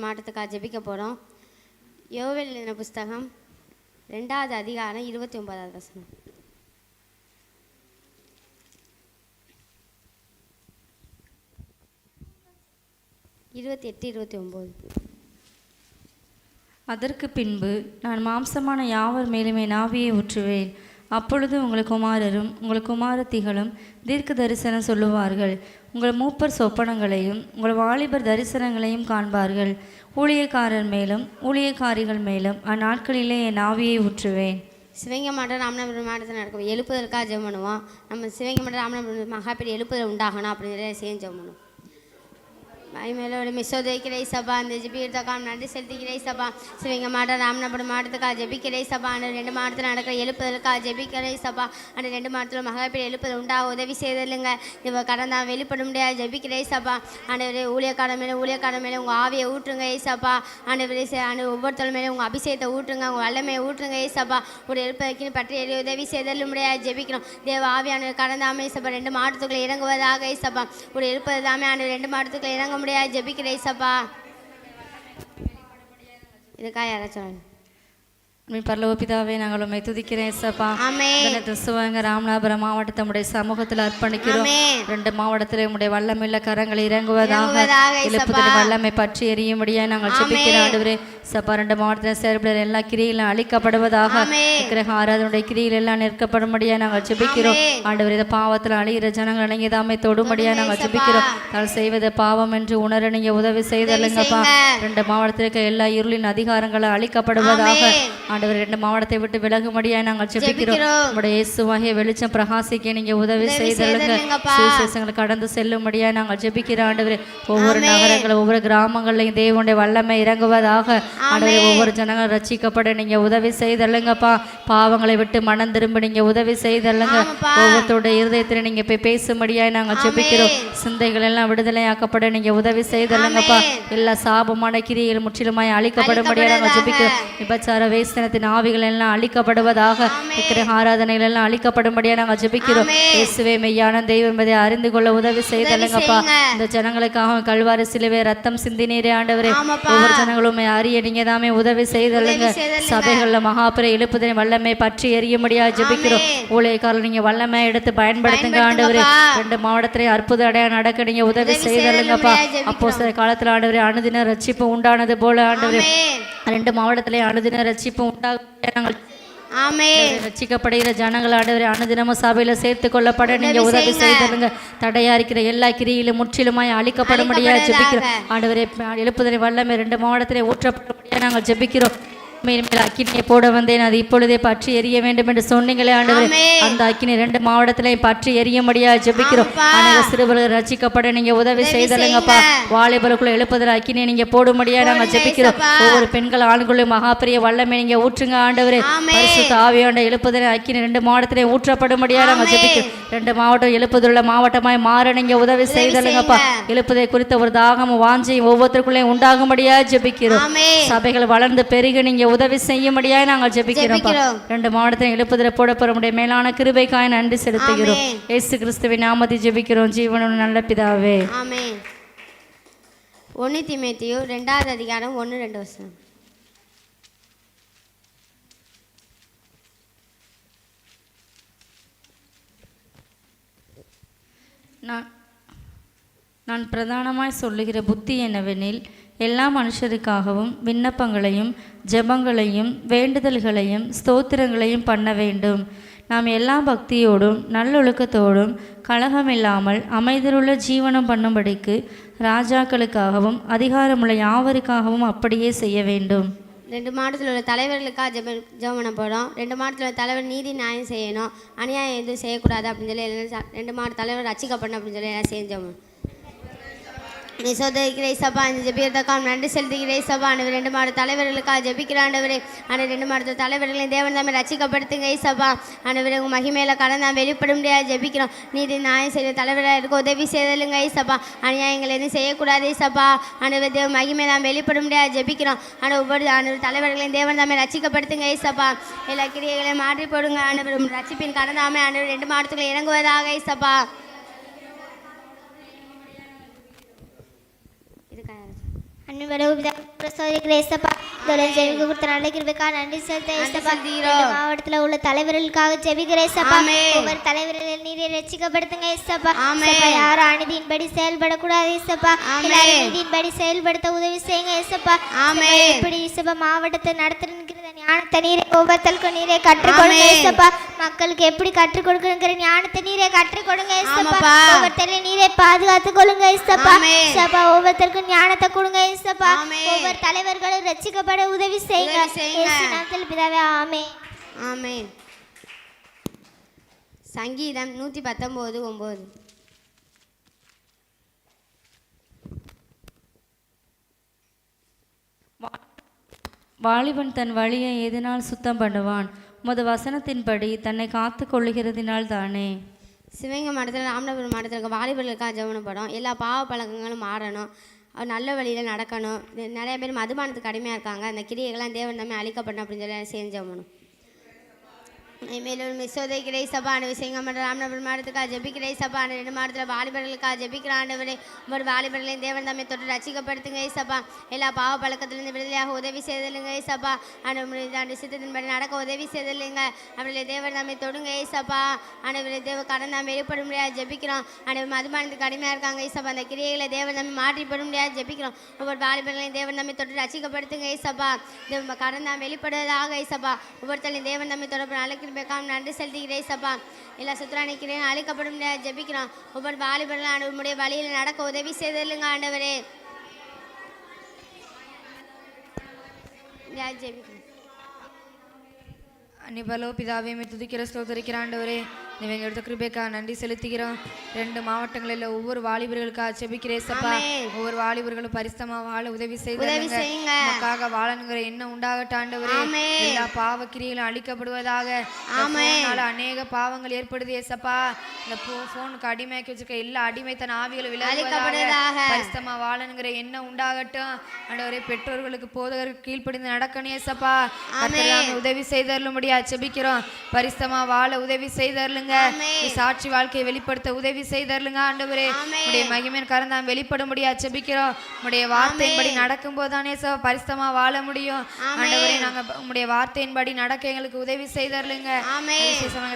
மாவட்டத்துக்காக ஜெபிக்க போகிறோம். யோவேல் எழுதின புஸ்தகம் 2வது அதிகாரம் 29வது வசனம். அதற்கு பின்பு நான் மாம்சமான யாவர் மேலுமே நாவியை ஊற்றுவேன். அப்பொழுது உங்கள் குமாரரும் உங்கள் குமாரத்திகளும் தீர்க்க தரிசனம் சொல்லுவார்கள். உங்கள் மூப்பர் சொப்பனங்களையும் உங்கள் வாலிபர் தரிசனங்களையும் காண்பார்கள். ஊழியக்காரர் மேலும் ஊழியக்காரிகள் மேலும் அந்நாட்களிலே என் ஆவியை ஊற்றுவேன். சிவகங்கை மாவட்டம் ராமநாதபுரம் மாவட்டத்தில் நடக்கும் எழுப்புதலுக்காக ஜெபம் பண்ணுவோம். நம்ம சிவகங்கை மாவட்டம் ராமநாதபுரம் மகாபெரிய எழுப்புதல் உண்டாகணும் அப்படின்னு நிறைய செய்ய ஜெபம் பண்ணுவோம். மகிமையிலோட மிசோதைக்கிற சபா அந்த ஜெபிக்கிறதுக்காக நன்றி செலுத்திக்கிற சபா சிவங்க மாவட்டம் ராமநாதபுரம் மாவட்டத்துக்காக ஜெபிக்கிற சபா அந்த 2 மாவட்டத்தில் நடக்கிற எழுப்புதலுக்காக ஜெபிக்கிற சபா அந்த 2 மாவட்டத்தில் மகாபீர் எழுப்புதல் உண்டாக உதவி செய்தலுங்க இவ கடந்தா வெளிப்பட முடியாது ஜெபிக்கிற சபா ஆண்டவரே ஊழியக்காரன் மேலே உங்கள் ஆவியை ஊற்றுங்க ஏசப்பா ஆண்டவரே ஒவ்வொருத்தர் மேலே உங்கள் அபிஷேகத்தை ஊற்றுங்க உங்கள் வல்லமையை ஊற்றுங்க ஏசப்பா ஒரு எழுப்பதற்கு பற்றி உதவி செய்தலும் முடியாது ஜெபிக்கிறோம் தேவ ஆவியான கடந்தாமே ஏசப்பா 2 மாவட்டத்துக்குள்ள இறங்குவதாக ஏசப்பா ஒரு எழுப்பதாமே ஆண்டு 2 மாவட்டத்துக்குள்ள இறங்க முடியாது ஜெபிக்கிற ஏசப்பா இதுக்காக யாராச்சும் பரலோக பிதாவே நாங்கள் உண்மை துதிக்கிறேன் ஏசப்பா. சிவகங்கை ராமநாதபுரம் மாவட்டத்தை உடைய சமூகத்தில் அர்ப்பணிக்கிறோம். 2 மாவட்டத்தில் உடைய வல்லமையுள்ள கரங்களை இறங்குவதாக எழுப்புதல் வல்லமை பற்றி எரியும்படியா நாங்கள் ஜெபிக்கிறோம் ஆண்டவரே. சப்பா 2 மாவட்டத்தில் செயல்படுற எல்லா கிரியிலும் அழிக்கப்படுவதாக விக்கிரக ஆராதனுடைய கிரியில் எல்லாம் நிற்கப்படும்படியா நாங்கள் ஜெபிக்கிறோம் ஆண்டவரே. இந்த பாவத்தில் அழிகிற ஜனங்கள் அடங்கியதாமே தொடும்படியா நாங்கள் ஜெபிக்கிறோம். நாங்கள் செய்வது பாவம் என்று உணர நீங்க உதவி செய்தல்லுங்கப்பா. 2 மாவட்டத்தில் இருக்க எல்லா இருளின் அதிகாரங்களை அழிக்கப்படுவதாக ஆண்டவர் 2 மாவட்டத்தை விட்டு விலகும்படியா நாங்கள் ஜெபிக்கிறோம். உங்களுடைய இயேசுவாகிய வெளிச்சம் பிரகாசிக்க நீங்க உதவி செய்தல்லுங்க. சுவிசேஷங்களை கடந்து செல்லும்படியா நாங்கள் ஜெபிக்கிறோம் ஆண்டவரே. ஒவ்வொரு நகரங்களும் ஒவ்வொரு கிராமங்களையும் தேவனுடைய வல்லமை இறங்குவதாக ஆண்டவரே. ஒவ்வொரு ஜனங்களும் ரட்சிக்கப்பட நீங்க உதவி செய்தல்லுங்கப்பா. பாவங்களை விட்டு மனம் திரும்ப நீங்க உதவி செய்தல்லுங்க. ஒவ்வொருத்தருடைய இருதயத்தில் நீங்க போய் பேசும்படியா நாங்கள் ஜெபிக்கிறோம். சிந்தைகள் எல்லாம் விடுதலையாக்கப்பட நீங்க உதவி செய்தல்லுங்கப்பா. எல்லா சாபமான கிரியைகள் முற்றிலுமாய் அழிக்கப்படும்படியா நாங்கள் ஜெபிக்கிறோம். விபச்சார வேசனத்தின் ஆவிகள் எல்லாம் அழிக்கப்படுவதாக விக்கிரக ஆராதனைகள் எல்லாம் அழிக்கப்படும்படியா நாங்கள் ஜெபிக்கிறோம். இயேசுவே மெய்யான தெய்வம் என்பதை அறிந்து கொள்ள உதவி செய்தல்லுங்கப்பா. இந்த ஜனங்களுக்காக கல்வாரி சிலுவை ரத்தம் சிந்தினீரே ஆண்டவரே. ஒவ்வொரு ஜனங்களும் அறிய நீங்க தாமே உதவி செய்தல்லுங்க. சபைகள்ல மகாபுர எழுப்புதலின் வல்லமை பற்றி எரியும்படியா ஜெபிக்கிறோம். ஊழியக்காரர்கள் நீங்க வல்லமை எடுத்து பயன்படுத்துங்க ஆண்டவரே. 2 மாவட்டத்திலே அற்புத அடையாளம் நடக்க நீங்க உதவி செய்தல்லுங்கப்பா. அப்போஸ்தலர் காலத்துல ஆண்டவரே அனுதின ரட்சிப்பு உண்டானது போல ஆண்டவரே 2 மாவட்டத்திலே அனுதின ரட்சிப்பு உண்டாக ரட்சிக்கப்படுகிற ஜனங்கள் ஆண்டவரே அனுதினமும் சபையில சேர்த்து கொள்ளப்பட நீங்க உதவி செய்தலுங்க. தடையா இருக்கிற எல்லா கிரியிலும் முற்றிலுமாய் அழிக்கப்படும்படியா ஜெபிக்கிறோம் ஆண்டவரே. எழுப்புதலின் வல்லமை 2 மாவட்டத்திலே ஊற்றப்படும்படியா நாங்கள் ஜெபிக்கிறோம். அக்கினியை போட வந்தேன் அது இப்பொழுதே பற்றி எரிய வேண்டும் என்று சொன்னீங்களே ஆண்டவரே. அந்த அக்கினி 2 மாவட்டத்திலே பற்றி எரியும்படியா ஜெபிக்கிறோம். அநேக சிறுவர்கள் ரட்சிக்கப்பட நீங்க உதவி செய்தலுங்கப்பா. வாலிபருக்குள்ள எழுப்புதல் அக்கினியை நீங்க போடும்படியா நாங்கள் ஜெபிக்கிறோம். ஒவ்வொரு பெண்கள் ஆண்களும் மகாபெரிய வல்லமை நீங்க ஊற்றுங்க ஆண்டவரே. பரிசுத்த ஆவியாண்ட எழுப்புதல் அக்கினி 2 மாவட்டத்திலே ஊற்றப்படும்படியா நாங்கள் ஜெபிக்கிறோம். 2 மாவட்டம் எழுப்புதலுள்ள மாவட்டமாய் மாற நீங்க உதவி செய்தலுங்கப்பா. எழுப்புதை குறித்த ஒரு தாகமும் வாஞ்சியும் ஒவ்வொருத்தருக்குள்ளே உண்டாகும்படியா ஜெபிக்கிறோம். சபைகள் வளர்ந்து பெருக நீங்க உதவி செய்யும்படியா நாங்கள் ஜெபிக்கிறோம். 2 மாவட்டத்தில் எழுப்புதல போடப்பட மேலான கிருபைக்காய் நன்றி செலுத்துகிறோம். இயேசு கிறிஸ்துவின் நாமத்தில் ஜெபிக்கிறோம் ஜீவனுள்ள நல்ல பிதாவே. ஆமென். 1 தீமோத்தேயு 2வது அதிகாரம் 1-2 வசனம். நான் பிரதானமாய் சொல்லுகிற புத்தி என்னவெனில் எல்லா மனுஷருக்காகவும் விண்ணப்பங்களையும் ஜெபங்களையும் வேண்டுதல்களையும் ஸ்தோத்திரங்களையும் பண்ண வேண்டும். நாம் எல்லா பக்தியோடும் நல்லொழுக்கத்தோடும் கலகமில்லாமல் அமைதலுள்ள ஜீவனம் பண்ணும்படிக்கு ராஜாக்களுக்காகவும் அதிகாரமுள்ள யாவருக்காகவும் அப்படியே செய்ய வேண்டும். 2 மாவட்டத்தில் உள்ள தலைவர்களுக்காக ஜெபம் பண்ண போகிறோம். 2 மாவட்டத்தில் உள்ள தலைவர் நீதி நியாயம் செய்யணும், அநியாயம் எதுவும் செய்யக்கூடாது அப்படின்னு சொல்லி 2 மாவட்ட தலைவர் ரட்சிக்கப்படணும் அப்படின்னு சொல்லி எல்லாம் செஞ்சோம். நீ சோதரிக்கிற சபா அந்த ஜெபிக்கிறதுக்காக நன்றி செலுத்துகிற சபா அந்த 2 மாவட்ட தலைவர்களுக்காக ஜெபிக்கிறாண்டவரே. அந்த 2 மாவட்ட தலைவர்களையும் தேவன் தாமே ரட்சிக்கப்படுத்துங்க சபா. ஆண்டவரே உங்கள் மகிமையில கடந்து நான் வெளிப்பட முடியாது ஜெபிக்கிறோம். நீதி நியாயம் செய்த தலைவராக இருக்க உதவி செய்தலுங்க சபா. அநியாயங்கள் எதுவும் செய்யக்கூடாது சபா. ஆண்டவர் தேவ மகிமை நான் வெளிப்பட முடியாது ஜெபிக்கிறோம். ஆனால் ஒவ்வொரு தலைவர்களையும் தேவன் தாமே ரட்சிக்கப்படுத்துங்க சபா. எல்லா கிரியைகளையும் மாற்றி போடுங்க ஆண்டவர். ரட்சிப்பின் கடந்தாமே ஆண்டவர் 2 மாவட்டத்துக்குள்ள இறங்குவதாக சபா. மாவட்டத்தில் உள்ள தலைவர்களுக்காக ஜெபிக்கிறேன். ஒவ்வொரு தலைவர்கள் நீரை ரட்சிக்கப்படுத்துங்க. யாரும் அநீதியின்படி செயல்படக்கூடாது. நீதியின்படி செயல்படுத்த உதவி செய்யுங்க. எப்படி மாவட்டத்தை நடத்துகிற ஞானத்தை நீரை ஒவ்வொருத்தருக்கும் நீரை கற்றுக்கொடுங்க. மக்களுக்கு எப்படி கற்றுக் கொடுக்குங்கிற ஞானத்தை நீரை கற்றுக் கொடுங்க. ஒவ்வொருத்தரையும் நீரை பாதுகாத்துக் கொள்ளுங்க. ஒவ்வொருத்தருக்கும் ஞானத்தை கொடுங்க. ஒவ்வொரு தலைவர்களும் ரட்சிக்கப்பட உதவி செய்யுங்க. பிதாவே ஆமென். ஆமென். சங்கீதம் 119:9. வாலிபன் தன் வழியை எதனால் சுத்தம் பண்ணுவான்? உமது வசனத்தின்படி தன்னை காத்து கொள்ளுகிறதினால் தானே. சிவகங்கை மாவட்டத்தில் ராமநாதபுரம் மாவட்டத்தில் இருக்க வாலிபர்களுக்காக ஜெபம் படம். எல்லா பாவ பழக்கங்களும் மாறணும், நல்ல வழியில் நடக்கணும். நிறைய பேர் மதுபானத்துக்கு அடிமையாக இருக்காங்க. அந்த கிரியைகள்லாம் தேவன் தம்மை அழிக்கப்படணும் அப்படின்னு சொல்லி செஞ்சோம். மேலும் மிஸ்ஸோதை கிடை சபான விஷயங்கள் மற்றும் ராமநாதபுரம் மாவட்டத்துக்காக ஜெபிக்கிற சபான 2 மாவட்டத்தில் வாலிபர்களுக்காக ஜெபிக்கிற ஆண்டவரே, ஒரு வாலிபர்களையும் தேவன் தம்மை தொட்டு ரசிக்கப்படுத்துங்க சபா. எல்லா பாவ பழக்கத்திலிருந்து விடுதலையாக உதவி செய்தலுங்க சபா. ஆண்டு சித்தத்தின்படி நடக்க உதவி செய்தலுங்க. அவர்களை தேவன் தம்மை தொடுங்க சபா. ஆண்டவரை தேவ கடன் நாம் வெளிப்பட முடியாது ஜெபிக்கிறோம். ஆண்டவர் மதுபானத்துக்கு கடுமையாக இருக்காங்க சபா. அந்த கிரியைகளை தேவன் தம்மை மாற்றிப்பட முடியாது ஜெபிக்கிறோம். ஒவ்வொரு வாலிபர்களையும் தேவன் தம்மை தொட்டு ரசிக்கப்படுத்துங்க சபா. தேவ கடன் நாம் வெளிப்படுவதாக சபா. ஒவ்வொருத்தரையும் தேவன் தம்மை தொடர்பு அழைக்கிற நன்றி செலுத்துகிறேன் சபா. எல்லா சுற்றுலாணிக்கிறேன் அழைக்கப்படும் ஜெபிக்கிறோம். ஒவ்வொரு வாலிபர்கள் உங்களுடைய வழியில் நடக்க உதவி செய்தலுங்க ஆண்டவரே. ஜெபிக்கிறோம். அன்னிபலோ பிதாவே துதிக்கிற ஸ்தோத்தரிக்கிற ஆண்டவரே, நீங்கள் எடுத்த கிருபைக்காக நன்றி செலுத்துகிறோம். 2 மாவட்டங்களில் ஒவ்வொரு வாலிபர்களுக்காக செபிக்கிறேன் சப்பா. ஒவ்வொரு வாலிபர்களும் பரிசுத்தமா வாழ உதவி செய்யுங்க. வாழணுங்கிற எண்ணம் உண்டாகட்டும் ஆண்டவரே. எல்லா பாவ கிரியைகளும் அழிக்கப்படுவதாக. அநேக பாவங்கள் ஏற்படுது ஏசப்பா. இந்த போனுக்கு அடிமையாக்கி வச்சிருக்க எல்லா அடிமைத்தன ஆவிகளும் விலகுவதாக. பரிசுத்தமா வாழணுங்கிற எண்ணம் உண்டாகட்டும் ஆண்டவரே. பெற்றோர்களுக்கு போதகருக்கு கீழ்ப்படிந்து நடக்கணும் ஏசப்பா. உதவி செய்தருளும்படியா செபிக்கிறோம். பரிசுத்தமா வாழ உதவி செய்தருளுங்க. சாட்சி வாழ்க்கையை வெளிப்படுத்த உதவி செய்தருளுங்க ஆண்டவரே. உடைய மகிமையின் கரந்தான் வெளிப்படும்படியா செபிக்கிறோம். உடைய வார்த்தையின்படி நடக்கும் போதுதானே பரிசுத்தமா வாழ முடியும் ஆண்டவரே. நாங்க உடைய வார்த்தையின்படி நடக்க எங்களுக்கு உதவி செய்தருளுங்க.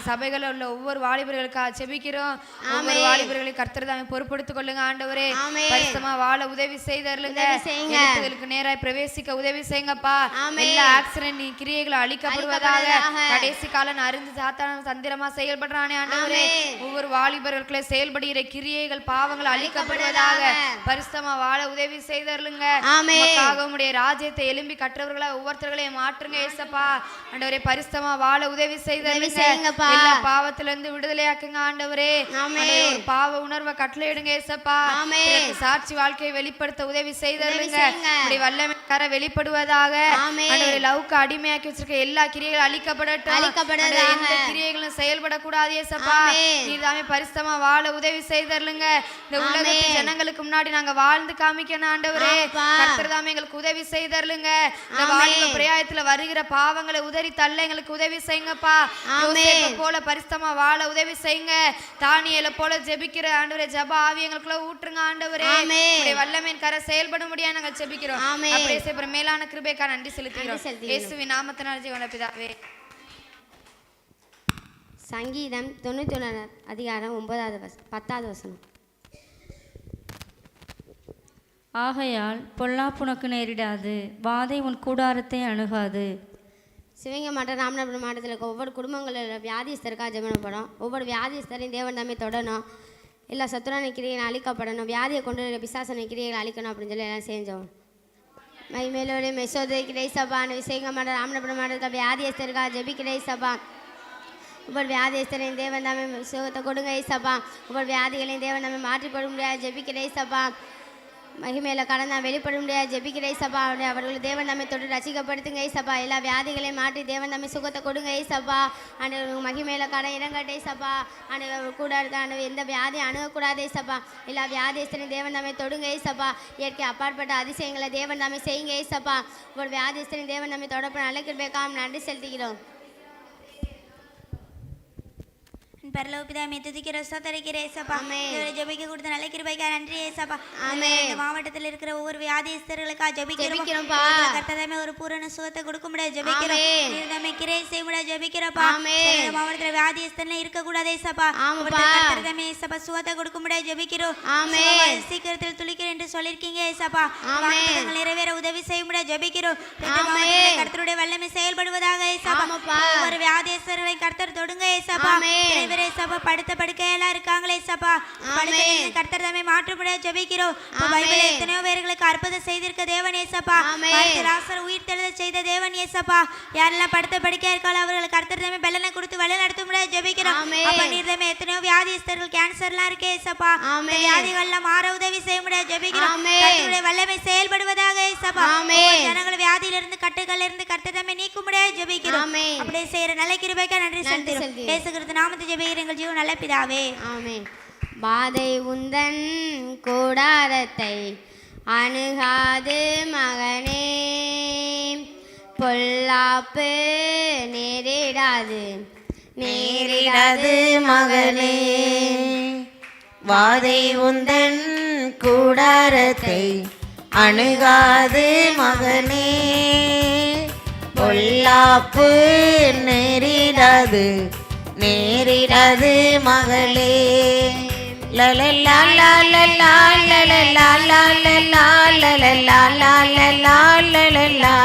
சபைகளில் உள்ள ஒவ்வொரு வாலிபர்களுக்காக செபிக்கிறோம். ஒவ்வொரு வாலிபர்களை கர்த்தர் தாமே பொறுப்படுத்திக் கொள்ளுங்க ஆண்டவரே. பரிசுத்தமா வாழ உதவி செய்தருளுங்க. எழுத்துகளுக்கு நேராய் பிரவேசிக்க உதவி செய்யுங்கப்பா. எல்லா ஆக்சிடென்ட் கிரியைகளும் அழிக்கப்படுவதாக. கடைசி காலம் அறிந்து சாத்தான தந்திரமா செயல்படுறானே ஆண்டவரே. ஒவ்வொரு வாலிபர்களுக்குள்ள செயல்படுகிற கிரியைகள் பாவங்கள் அழிக்கப்படுவதாக. பரிசுத்தமா வாழ உதவி செய்தருளுங்க. உம்முடைய ராஜ்யத்தை எழும்பி கற்றவர்களா ஒவ்வொருத்தர்களையும் மாற்றுங்க ஏசப்பா ஆண்டவரே. பரிசுத்தமா வாழ உதவி செய்தருளுங்க. எல்லா பாவத்திலிருந்து விடுதலையாக்குங்க ஆண்டவரே. பாவ உணர்வை கட்டளையிடுங்க ஏசப்பா. சாட்சி வாழ்க்கையை வெளிப்படுத்த உதவி செய்தருளுங்க. வல்லமை கர வெளிப்படுவதாக. ஆண்டவரே லவுக்கு அடிமையாக்கி வச்சிருக்க எல்லா கிரியைகளும் அழிக்கப்படட்டும். எந்த கிரியைகளும் செயல்படக்கூடாது ஏசப்பா. நீர்தாமே பரிசுத்தமா வாழ உதவி செய்தருளுங்க. இந்த உலகத்து ஜனங்களுக்கு முன்னாடி நாங்க வாழ்ந்து காமிக்கணும் ஆண்டவரே. கர்த்தர் தாமே எங்களுக்கு உதவி செய்தருளுங்க. இந்த வாலிப பிரயாயத்துல வருகிற பாவங்களை உதறி தள்ள எங்களுக்கு உதவி செய்யுங்கப்பா. யோசேப்பை போல பரிசுத்தமா வாழ உதவி செய்யுங்க. தானியேலை போல ஜெபிக்கிற ஆண்டவரே ஜெப ஆவி எங்களுக்குள்ள ஊற்றுங்க ஆண்டவரே. வல்லமையின் கர செயல்பட முடியாது நாங்க ஜெபிக்கிறோம். அப்படியே மேலான கிருபைக்காக நன்றி செலுத்துகிறோம். இயேசுவின் நாமத்தினால் ஜீவன பிதாவே. சங்கீதம் 91 அதிகாரம் 10வது வசனம். ஆகையால் பொல்லாப்பு உனக்கு நேரிடாது, வாதை உன் கூடாரத்தை அணுகாது. சிவகங்கை மாவட்டம் ராமநாதபுரம் மாவட்டத்தில் இருக்க ஒவ்வொரு குடும்பங்களில் வியாதிஸ்தருக்காக ஜெபப்படும். ஒவ்வொரு வியாதிஸ்தரையும் தேவன் தாமே தொடணும். எல்லா சத்துரான கிரியைகள் அழிக்கப்படணும். வியாதியை கொண்டு பிசாசன கிரியைகள் அழிக்கணும் அப்படின்னு சொல்லி எல்லாம் செஞ்சோம். மேலோடைய மெசோதை கிடை சபான சிவகங்கை மாவட்டம் ராமநாதபுரம் மாவட்டத்தில் வியாதிஸ்தருக்காக ஜெபிக்கிற சபா. ஒவ்வொரு வியாதிஸ்தரையும் தேவன் தாமே சுகத்தை கொடுங்க சபா. ஒவ்வொரு வியாதிகளையும் தேவன் தாமே மாற்றிப்பட முடியாது ஜெபிக்கிற சபா. மகிமையில கடந்தா வெளிப்பட முடியாது ஜெபிக்கிற சபா. அவர்கள் தேவன் தாமே தொட்டு ரசிக்கப்படுத்துங்க சபா. எல்லா வியாதிகளையும் மாற்றி தேவன் தாமே சுகத்தை கொடுங்க சபா. அந்த மகிமையில கடன் இறங்கட்டே சபா. அந்த கூட இருக்க எந்த வியாதியும் அணுகக்கூடாதே சபா. எல்லா வியாதிஸ்தரையும் தேவன் தாமே தொடுங்க சபா. இயற்கை அப்பாற்பட்ட அதிசயங்களை தேவன் தாமே செய்யுங்க சபா. ஒவ்வொரு வியாதிஸ்தரையும் தேவன் தாமே தொடர்பு அழைக்கிறதுக்காக நன்றி செலுத்துகிறோம். பரலோபிதாமே துதிக்கிற ஸ்தோத்தரிக்கிற ஏசப்பா. ஜெபிக்க கொடுத்த நல்ல கிருபைக்காக நன்றி ஏசப்பா. இந்த மாவட்டத்தில் இருக்கிற ஒவ்வொரு வியாதிஸ்தர்களுக்காக ஜெபிக்கிறோம். கர்த்ததாமே ஒரு பூரண சுகத்தை கொடுக்க முடியாது ஜெபிக்கிறோம். நீர்தாமே கிரை செய்ய முடியாது ஜெபிக்கிறப்பா. இந்த மாவட்டத்தில் வியாதிஸ்தர்கள் இருக்கக்கூடாது ஏசப்பா. கர்த்ததாமே ஏசப்பா சுகத்தை கொடுக்க முடியாது ஜெபிக்கிறோம். சீக்கிரத்தில் துளிக்கிறேன் என்று சொல்லியிருக்கீங்க ஏசப்பா. நிறைவேற உதவி செய்ய முடியாது ஜெபிக்கிறோம். கர்த்தருடைய வல்லமை செயல்படுவதாக ஏசப்பா. ஒவ்வொரு வியாதிஸ்தர்களை கர்த்தர் தொடுங்க ஏசப்பா. ஜெபிக்கிற ஏசப்பா படுத்த படுக்கையெல்லாம் இருக்காங்களே ஏசப்பா படுக்கையிலிருந்து கர்த்தர் தாமே மாற்ற முடியாது ஜெபிக்கிறோம் பைபிள் எத்தனையோ பேர்களுக்கு அற்புதம் செய்திருக்க தேவன் ஏசப்பா லாசர் உயிர் தெழுத செய்த தேவன் ஏசப்பா யாரெல்லாம் படுத்த படுக்கையா இருக்காளோ அவர்களுக்கு கர்த்தர் தாமே பலனை கொடுத்து வழி நடத்த முடியாது ஜெபிக்கிறோம் அப்ப நீர் தாமே எத்தனையோ வியாதிஸ்தர்கள் கேன்சர்லாம் இருக்கே ஏசப்பா வியாதிகள்லாம் மாற உதவி செய்ய முடியாது ஜெபிக்கிறோம் கர்த்தருடைய வல்லமை செயல்படுவதாக ஏசப்பா ஜனங்கள் வியாதியிலிருந்து கட்டுகளிலிருந்து கர்த்தர் தாமே நீக்க முடியாது ஜெபிக்கிறோம் அப்படியே செய்யற நல்ல கிருபைக்கு நன்றி செலுத்துகிறோம் இயேசு கிறிஸ்து நாமத்தை ஜெபிக்கிற எங்கள் ஜீவன் நல்ல பிதாவே ஆமென். பாதை உந்தன் கூடாரத்தை அணுகாது மகனே, பொல்லாப்பு நேரிடாது நேரிடாது மகனே. வாதை உந்தன் கூடாரத்தை அணுகாது மகனே, பொல்லாப்பு நேரிடாது நேரிடாது மகளே. லலலா லலலா லலலா லலலா லலலா லலலா லலலா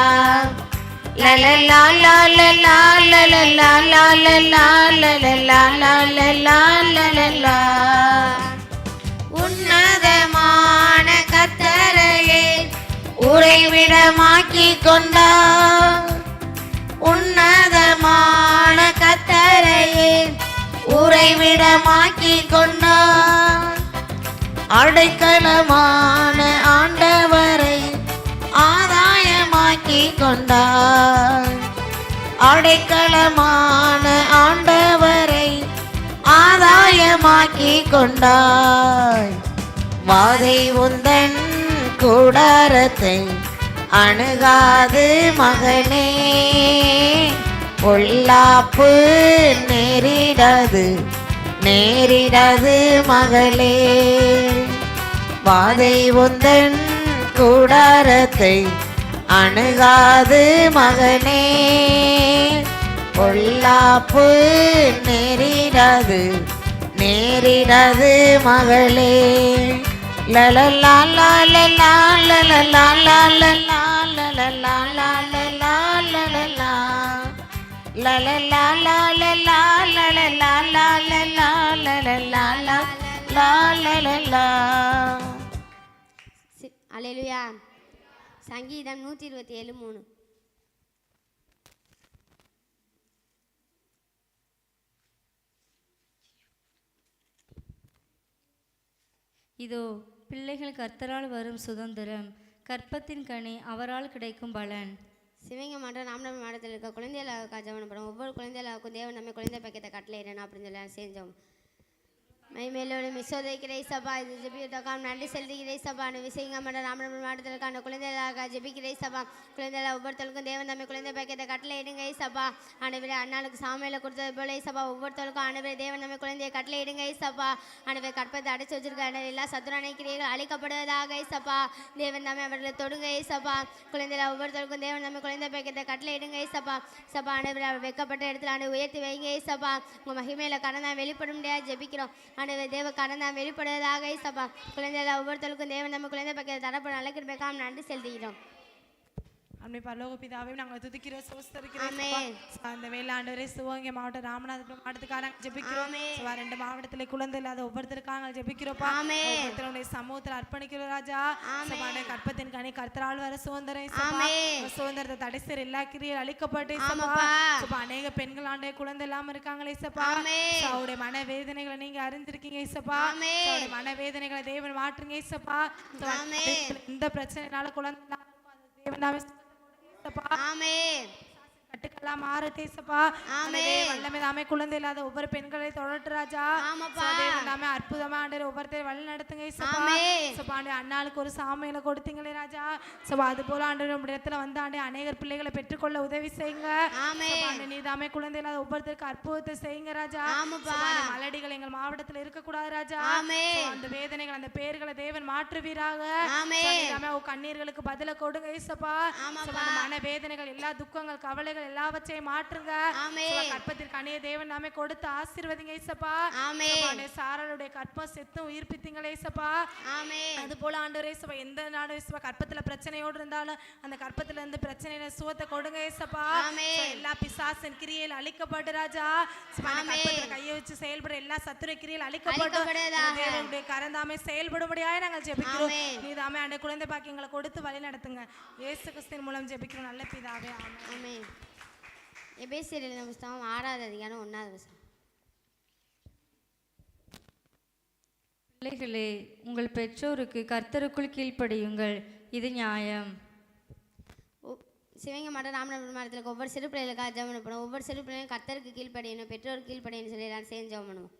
லலலா லலலா லலலா லலலா லலலா லலலா லலலா. உன்னதமான கர்த்தரையே உறைவிடமாக்கிக் கொண்டார், உன்னதமான கர்த்தரையே உறைவிடமாக்கிக் கொண்டார். அடைக்கலமான ஆண்டவரை ஆதாயமாக்கிக் கொண்டார், அடைக்கலமான ஆண்டவரை ஆதாயமாக்கிக் கொண்டார். வாதை உந்தன் கூடாரத்தை அணுகாது மகனே, பொல்லாப்பு நேரிடாது நேரிடாது மகளே. வாதை உந்தன் கூடாரத்தை அணுகாது மகனே, பொல்லாப்பு நேரிடாது நேரிடாது மகளே. லலலா லலலா லலலா லலலா லலலா லலலா லலலா லலலா லலலா லலலா லலலா லலலா. அல்லேலூயா. சங்கீதம் 127:3. இதோ பிள்ளைகள் கர்த்தரால் வரும் சுதந்திரம், கற்பத்தின் கனி அவரால் கிடைக்கும் பலன். சிவங்க மாவட்டம் ராமநாதபுரம் மாவட்டத்தில் இருக்க குழந்தைகளுக்காக ஜெபம் படம். ஒவ்வொரு குழந்தைகளுக்கும் தேவன் நம்ம குழந்தை பக்கத்தை கட்டளையிடணும் அப்படின்னு சொல்லி செஞ்சோம். மைமேலோடு மிசோதைக்கிற சபா இது ஜெபிக்கிறதுக்காக நன்றி செலுத்துகிற சபா. விசைங்க மாவட்டம் ராமநாதபுரம் மாவட்டத்திற்கான குழந்தைகளுக்காக ஜெபிக்கிற சபா. குழந்தைகள் ஒவ்வொருத்தருக்கும் தேவன் நம்ம குழந்தை பக்கத்தை கட்டளையிடுங்க சபா. ஆண்டவரே அண்ணாளுக்கு சாமையில கொடுத்தது போல சபா ஒவ்வொருத்தருக்கும் ஆண்டவரே தேவன் நம்ம குழந்தையை கட்டளையிடுங்க சபா. ஆண்டவரே கற்பத்தை அடைச்சு வச்சிருக்க எல்லா சத்துரானை கிரியைகள் அழிக்கப்படுவதாக சபா. தேவன் நம்ம அவர்களை தொடுங்க சபா. குழந்தைகள் ஒவ்வொருத்தருக்கும் தேவன் நம்ம குழந்தை பக்கத்தை கட்டளையிடுங்க சபா. சபா ஆண்டவரே அவர் வைக்கப்பட்ட இடத்துல ஆண்டு உயர்த்தி வைங்க சபா. உங்க மகிமையில கடனை வெளிப்பட முடியாது ஜெபிக்கிறோம். ஆண்டவரே தேவ கடனை வெளிப்படுவதாக சபா. குழந்தைகள் ஒவ்வொருத்தருக்கும் தேவன் நம்ம குழந்தை பக்கத்தை தரப்பட நல்ல கிருபைக்காக நன்றி செலுத்துகிறோம். அன்னை பரலோக பிதாவே நாங்கள் துதிக்கிறோம் சோஸ்தரிக்கிறோம். அந்த வேளாண்டவரே சிவகங்கை மாவட்டம் ராமநாதபுரம் மாவட்டத்துக்காக ஜெபிக்கிறோம். ரெண்டு மாவட்டத்தில் குழந்தை இல்லாத ஒவ்வொருத்தருக்காக ஜெபிக்கிறோப்பா. ஒவ்வொருத்தருடைய சமூகத்தில் அர்ப்பணிக்கிறோம் ராஜா. கற்பத்தின் கனி கர்த்தரால் வர சுதந்திரம், சுதந்திரத்தை தடை செய்ய எல்லா கிரியும் அழிக்கப்பட்டு அநேக பெண்கள் ஆண்டே குழந்தை இல்லாம இருக்காங்களே சப்பா. அவருடைய மன வேதனைகளை நீங்க அறிந்திருக்கீங்க சப்பா. மன வேதனைகளை தேவன் மாற்றுங்க சப்பா. இந்த பிரச்சனைனால குழந்தை தேவன் கட்டுக்கெல்லாம் மாறட்டே சப்பா. வல்லமை தாமே குழந்தை இல்லாத ஒவ்வொரு பெண்களை தொடட்டு ராஜா. எல்லாமே அற்புதமா ஆண்டவர் ஒவ்வொருத்தரையும் வழி நடத்துங்க சப்பா. அண்ணாளுக்கு ஒரு சாமையில கொடுத்தீங்களே ராஜா. சப்பா அது போல ஆண்டவர் உங்களுடைய இடத்துல வந்து ஆண்டே அநேகர் பிள்ளைகளை பெற்றுக்கொள்ள உதவி செய்யுங்க. நீ தாமே குழந்தை இல்லாத ஒவ்வொருத்தருக்கு அற்புதத்தை செய்யுங்க ராஜா. மலடிகள் எங்கள் மாவட்டத்தில் இருக்கக்கூடாது ராஜா. அந்த வேதனைகள் அந்த பேர்களை தேவன் மாற்றுவீராக. கண்ணீர்களுக்கு பதில கொடுங்க ஏசப்பா. மன வேதனைகள் எல்லா துக்கங்கள் கவலைகள் சூழ்நிலை எல்லாவற்றையும் மாற்றுங்க. கற்பத்திற்கு அநேக தேவன் நாமே கொடுத்து ஆசீர்வதிங்க ஏசப்பா. சாராளுடைய கற்பம் செத்து உயிர்ப்பித்தீங்களே ஏசப்பா. அது போல ஆண்டவரே ஏசப்பா, எந்த நாடு ஏசப்பா கற்பத்துல பிரச்சனையோடு இருந்தாலும் அந்த கற்பத்துல இருந்து பிரச்சனையில சுகத்தை கொடுங்க ஏசப்பா. எல்லா பிசாசின் கிரியையில் அழிக்கப்பட்டு ராஜா, கையை வச்சு செயல்பட எல்லா சத்துரை கிரியையில் அழிக்கப்பட்டு தேவனுடைய கரந்தாமே செயல்படும்படியாக நாங்கள் ஜெபிக்கிறோம். நீதாமே அந்த குழந்தை பாக்கியங்களை கொடுத்து வழி நடத்துங்க. இயேசு கிறிஸ்துவின் மூலம் ஜெபிக்கிறோம் நல்ல பிதாவே, ஆமென். எபேசியர் எழுதின புத்தகம் 6வது அதிகாரம் 1வது வசனம். பிள்ளைகளே, உங்கள் பெற்றோருக்கு கர்த்தருக்குள் கீழ்ப்படியுங்கள், இது நியாயம். சிவங்க மாவட்டம் ராமநாதபுரம் மாவட்டத்தில் ஒவ்வொரு சிறு பிள்ளைகளுக்காக ஜெபம் பண்ணணும். ஒவ்வொரு சிறு பிள்ளைகளும் கர்த்தருக்கு கீழ்ப்படியணும், பெற்றோருக்கு கீழ்ப்படியணும் சொல்லி எல்லாரும் சேர்ந்து ஜெபம் பண்ணுவோம்.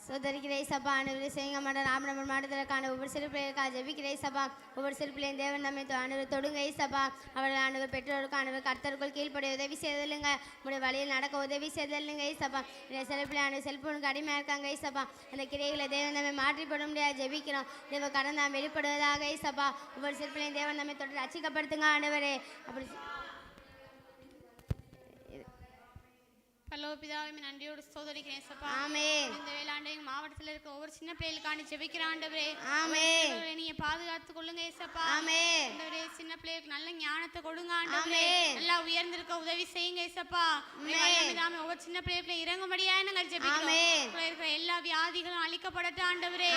சோதரிக்கிறே சபா ஆண்டவரே, சிவங்க மாவட்டம் ராமநாதபுரம் மாவட்டத்திற்கான ஒவ்வொரு சிறு பிள்ளைகளுக்காக ஜெபிக்கிறே சபா. ஒவ்வொரு சிறு பிள்ளையும் தேவன் நம்மை ஆண்டவர் தொடுங்க சபா. அவர்கள் ஆண்டவர் பெற்றோருக்கு ஆண்டவர் கர்த்தருக்குள் கீழ்ப்படிய உதவி செய்தல்லுங்க, உங்களுடைய வழியில் நடக்க உதவி செய்தல்லுங்க சபா. சில பிள்ளை ஆண்டு செல்போனுக்கு அடிமையாக இருக்காங்க சபா. அந்த கிரைகளை தேவன் நம்மை மாற்றிப்பட முடியாது ஜெபிக்கிறோம். தேவ கடன் நாம் வெளிப்படுவதாக சபா. ஒவ்வொரு சிறு பிள்ளையும் தேவன் நம்மை தொட்டு ரட்சிக்கப்படுத்துங்க ஆண்டவரே. அப்படி பல்லவபிதாவை நன்றியோடு சோதரிக்கிறேன் சப்பா. ஆமென். இந்த வேளாண்டை மாவட்டத்தில் இருக்க ஒவ்வொரு சின்ன பிள்ளைகளுக்காண்டி ஜெபிக்கிற ஆண்டவரே, ஆமென். நீங்க பாதுகாத்துக் கொள்ளுங்க ஏசப்பா. ஆமென். ஆண்டவரே, சின்ன பிள்ளைகளுக்கு நல்ல ஞானத்தை கொடுங்க ஆண்டவரே. நல்லா உயர்ந்திருக்க உதவி செய்யுங்க ஏசப்பா. வல்லமைதாமே ஒவ்வொரு சின்ன பிள்ளைகளுக்கு இறங்கும்படியா நாங்கள் ஜெபிக்கிறோம். இருக்கிற எல்லா வியாதிகளும் அழிக்கப்படட்டும் ஆண்டவரே.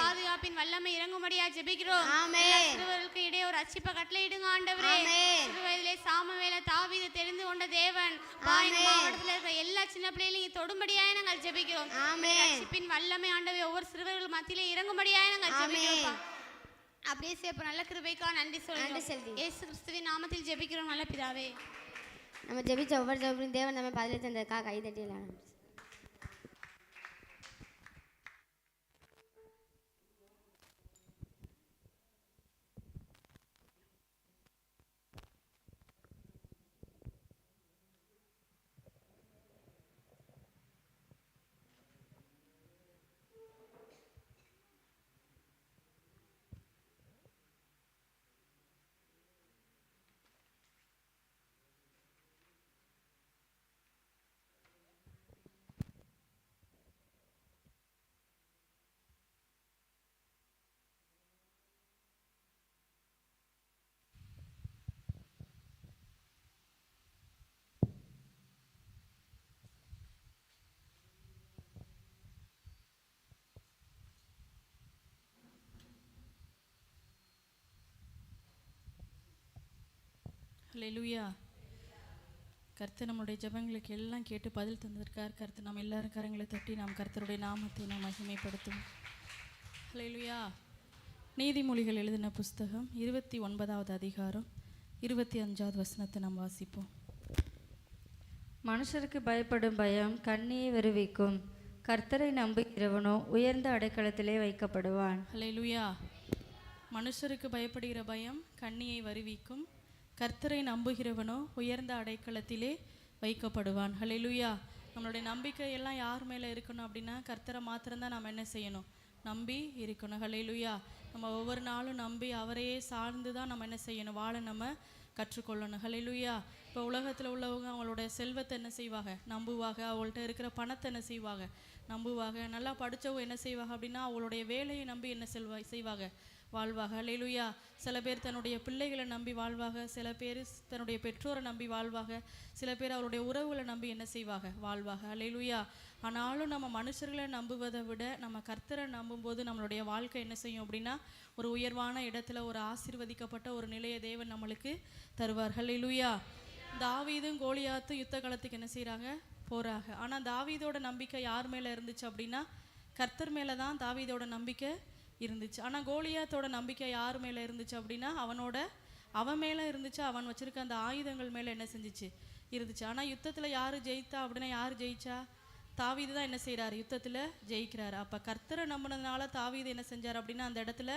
பாதுகாப்பின் வல்லமை இறங்கும்படியா ஜெபிக்கிறோம். சிறுவர்களுக்கு இடையே ஒரு ரட்சிப்பை கட்டளையிடுங்க ஆண்டவரே. சிறு வயதிலே சாமுவேலை தாவீதை தெரிந்து கொண்ட தேவன் மாவட்டத்தில் எல்லா சின்ன பிள்ளைகளையும் தொடும்படியாக நாங்கள் ஜெபிக்கிறோம். ரட்சிப்பின் வல்லமை ஆண்டவே ஒவ்வொரு சிறுவர்கள் மத்தியிலே இறங்கும்படியாக நாங்கள் ஜெபிக்கிறோம். அப்படியே சேப்ப நல்ல கிருபைக்கா நன்றி சொல்லுங்க. இயேசு கிறிஸ்துவின் நாமத்தில் ஜெபிக்கிறோம் நல்ல பிதாவே. நம்ம ஜெபிச்ச ஒவ்வொரு ஜெபத்தையும் தேவன் நம்ம பதிலை தந்ததுக்காக கைதட்டிடலாம். ஹல்லேலூயா. கர்த்தர் நம்முடைய ஜெபங்களுக்கு எல்லாம் கேட்டு பதில் தந்திருக்கார். கர்த்தர் நாம் எல்லாரும் கரங்களை தட்டி நாம் கர்த்தருடைய நாமத்தை நாம் மகிமைப்படுத்தும். ஹல்லேலூயா. நீதிமொழிகள் எழுதின புஸ்தகம் 29வது அதிகாரம் 25வது வசனத்தை நாம் வாசிப்போம். மனுஷருக்கு பயப்படும் பயம் கண்ணியை வருவிக்கும், கர்த்தரை நம்புகிறவனோ உயர்ந்த அடைக்கலத்திலே வைக்கப்படுவான். ஹல்லேலூயா. மனுஷருக்கு பயப்படுகிற பயம் கண்ணியை வருவிக்கும், கர்த்தரை நம்புகிறவனோ உயர்ந்த அடைக்கலத்திலே வைக்கப்படுவான். ஹல்லேலூயா. நம்மளுடைய நம்பிக்கை எல்லாம் யார் மேலே இருக்கணும் அப்படின்னா கர்த்தரை மாத்திரம்தான் நம்ம என்ன செய்யணும், நம்பி இருக்கணும். ஹல்லேலூயா. நம்ம ஒவ்வொரு நாளும் நம்பி அவரையே சார்ந்து தான் நம்ம என்ன செய்யணும், வாழ நம்ம கற்றுக்கொள்ளணும். ஹல்லேலூயா. இப்போ உலகத்தில் உள்ளவங்க அவங்களுடைய செல்வத்தை என்ன செய்வாங்க, நம்புவாங்க. அவங்கள்ட்ட இருக்கிற பணத்தை என்ன செய்வாங்க, நம்புவாங்க. நல்லா படித்தவங்க என்ன செய்வாங்க அப்படின்னா அவங்களுடைய வேலையை நம்பி என்ன செய்வாங்க, வாழ்வாங்க. ஹல்லேலூயா. சில பேர் தன்னுடைய பிள்ளைகளை நம்பி வாழ்வாங்க, சில பேர் தன்னுடைய பெற்றோரை நம்பி வாழ்வாங்க, சில பேர் அவருடைய உறவுகளை நம்பி என்ன செய்வாங்க, வாழ்வாங்க. ஹல்லேலூயா. ஆனாலும் நம்ம மனுஷர்களை நம்புவதை விட நம்ம கர்த்தரை நம்பும்போது நம்மளுடைய வாழ்க்கை என்ன செய்யும் அப்படின்னா ஒரு உயர்வான இடத்துல ஒரு ஆசீர்வதிக்கப்பட்ட ஒரு நிலையை தேவன் நம்மளுக்கு தருவார். ஹல்லேலூயா. தாவீதும் கோலியாத்தும் யுத்த காலத்துக்கு என்ன செய்கிறாங்க, போகிறாங்க. ஆனால் தாவீதோட நம்பிக்கை யார் மேலே இருந்துச்சு அப்படின்னா கர்த்தர் மேலே தான் தாவீதோட நம்பிக்கை இருந்துச்சு. ஆனால் கோலியாத்தோட நம்பிக்கை யார் மேலே இருந்துச்சு அப்படின்னா அவன் மேலே இருந்துச்சு. அவன் வச்சிருக்க அந்த ஆயுதங்கள் மேலே என்ன செஞ்சிச்சு, இருந்துச்சு. ஆனால் யுத்தத்தில் யார் ஜெயித்தா அப்படின்னா யார் ஜெயிச்சா, தாவீது தான் என்ன செய்கிறார், யுத்தத்தில் ஜெயிக்கிறார். அப்போ கர்த்தரை நம்பினதுனால தாவீது என்ன செஞ்சார் அப்படின்னா அந்த இடத்துல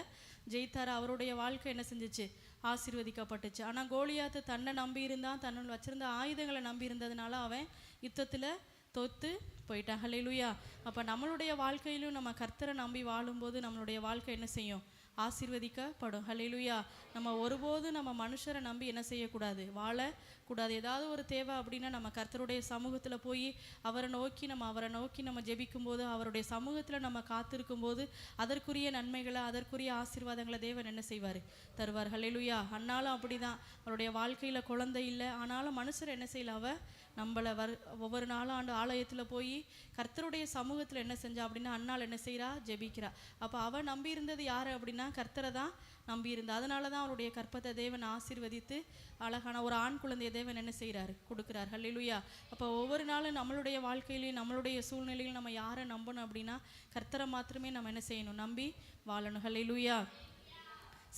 ஜெயித்தார். அவருடைய வாழ்க்கை என்ன செஞ்சிச்சு, ஆசீர்வதிக்கப்பட்டுச்சு. ஆனால் கோலியாத்து தன்னை நம்பி இருந்தான், தன்னுள் வச்சிருந்த ஆயுதங்களை நம்பி இருந்ததுனால அவன் யுத்தத்தில் தோத்து போயிட்டான். ஹல்லேலூயா. அப்போ நம்மளுடைய வாழ்க்கையிலும் நம்ம கர்த்தரை நம்பி வாழும்போது நம்மளுடைய வாழ்க்கை என்ன செய்யும்? ஆசீர்வதிக்கப்படும். ஹல்லேலூயா. நம்ம ஒருபோதும் நம்ம மனுஷரை நம்பி என்ன செய்யக்கூடாது? வாழக்கூடாது. ஏதாவது ஒரு தேவை அப்படின்னா நம்ம கர்த்தருடைய சமூகத்தில் போய் அவரை நோக்கி நம்ம ஜெபிக்கும் போது, அவருடைய சமூகத்தில் நம்ம காத்திருக்கும் போது அதற்குரிய நன்மைகளை, அதற்குரிய ஆசீர்வாதங்களை தேவன் என்ன செய்வார்? தருவார். ஹல்லேலூயா. ஆனாலும் அப்படிதான், அவருடைய வாழ்க்கையில் குழந்தை இல்லை, ஆனாலும் மனுஷர் என்ன செய்யல? நம்மளை ஒவ்வொரு நாளும் ஆலயத்தில் போய் கர்த்தருடைய சமூகத்தில் என்ன செஞ்சா அப்படின்னா அன்னாள் என்ன செய்கிறா? ஜெபிக்கிறா. அப்போ அவள் நம்பி இருந்தது யார் அப்படின்னா கர்த்தரை தான் நம்பி இருந்தா. அதனால தான் அவருடைய கற்பத்தை தேவன் ஆசீர்வதித்து அழகான ஒரு ஆண் குழந்தைய தேவன் என்ன செய்கிறாரு? கொடுக்குறார். ஹல்லேலூயா. அப்போ ஒவ்வொரு நாளும் நம்மளுடைய வாழ்க்கையிலையும் நம்மளுடைய சூழ்நிலையிலும் நம்ம யாரை நம்பணும் அப்படின்னா கர்த்தரை மாத்திரமே நம்ம என்ன செய்யணும்? நம்பி வாழணும். ஹல்லேலூயா.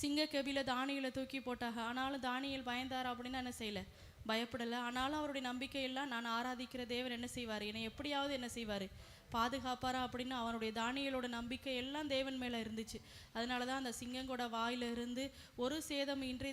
சிங்க கபில தானியலை தூக்கி போட்டாங்க, ஆனாலும் தானியல் பயந்தார் அப்படின்னா என்ன செய்யலை? பயப்படலை. ஆனாலும் அவருடைய நம்பிக்கையெல்லாம் நான் ஆராதிக்கிற தேவன் என்ன செய்வார்? என்னை எப்படியாவது என்ன செய்வார்? பாதுகாப்பாரா அப்படின்னு அவனுடைய தானியலோட நம்பிக்கை எல்லாம் தேவன் மேலே இருந்துச்சு. அதனால தான் அந்த சிங்கங்கோட வாயில இருந்து ஒரு சேதம் இன்றி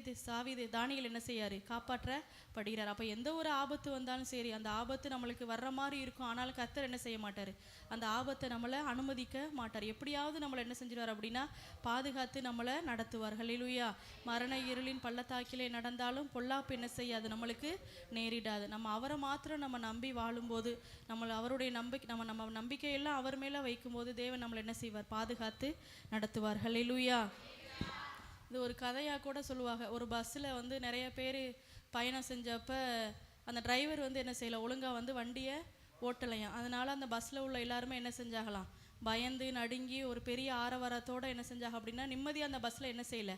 தானியல் என்ன செய்யாரு? காப்பாற்றப்படுகிறார். அப்போ எந்த ஒரு ஆபத்து வந்தாலும் சரி, அந்த ஆபத்து நம்மளுக்கு வர்ற மாதிரி இருக்கும், ஆனாலும் கர்த்தர் என்ன செய்ய மாட்டார்? அந்த ஆபத்தை நம்மளை அனுமதிக்க மாட்டார். எப்படியாவது நம்மளை என்ன செஞ்சிடுவார் அப்படின்னா பாதுகாத்து நம்மளை நடத்துவார். ஹல்லேலூயா. மரண இருளின் பள்ளத்தாக்கிலே நடந்தாலும் பொல்லாப்பு என்ன செய்யாது? நம்மளுக்கு நேரிடாது. நம்ம அவரை மாத்திரம் நம்ம நம்பி வாழும்போது, அவருடைய நம்ம நம்பிக்கையெல்லாம் அவர் மேலே வைக்கும்போது தேவன் நம்மளை என்ன செய்வார்? பாதுகாத்து நடத்துவார். ஹல்லேலூயா. இது ஒரு கதையாக கூட சொல்லுவாங்க. ஒரு பஸ்ஸில் நிறைய பேர் பயணம் செஞ்சப்போ அந்த டிரைவர் என்ன செய்யலை? ஒழுங்காக வண்டியை ஓட்டலையாம். அதனால் அந்த பஸ்ஸில் உள்ள எல்லாருமே என்ன செஞ்சாகலாம்? பயந்து நடுங்கி ஒரு பெரிய ஆரவாரத்தோடு என்ன செஞ்சாங்க அப்படின்னா நிம்மதியாக அந்த பஸ்ஸில் என்ன செய்யலை?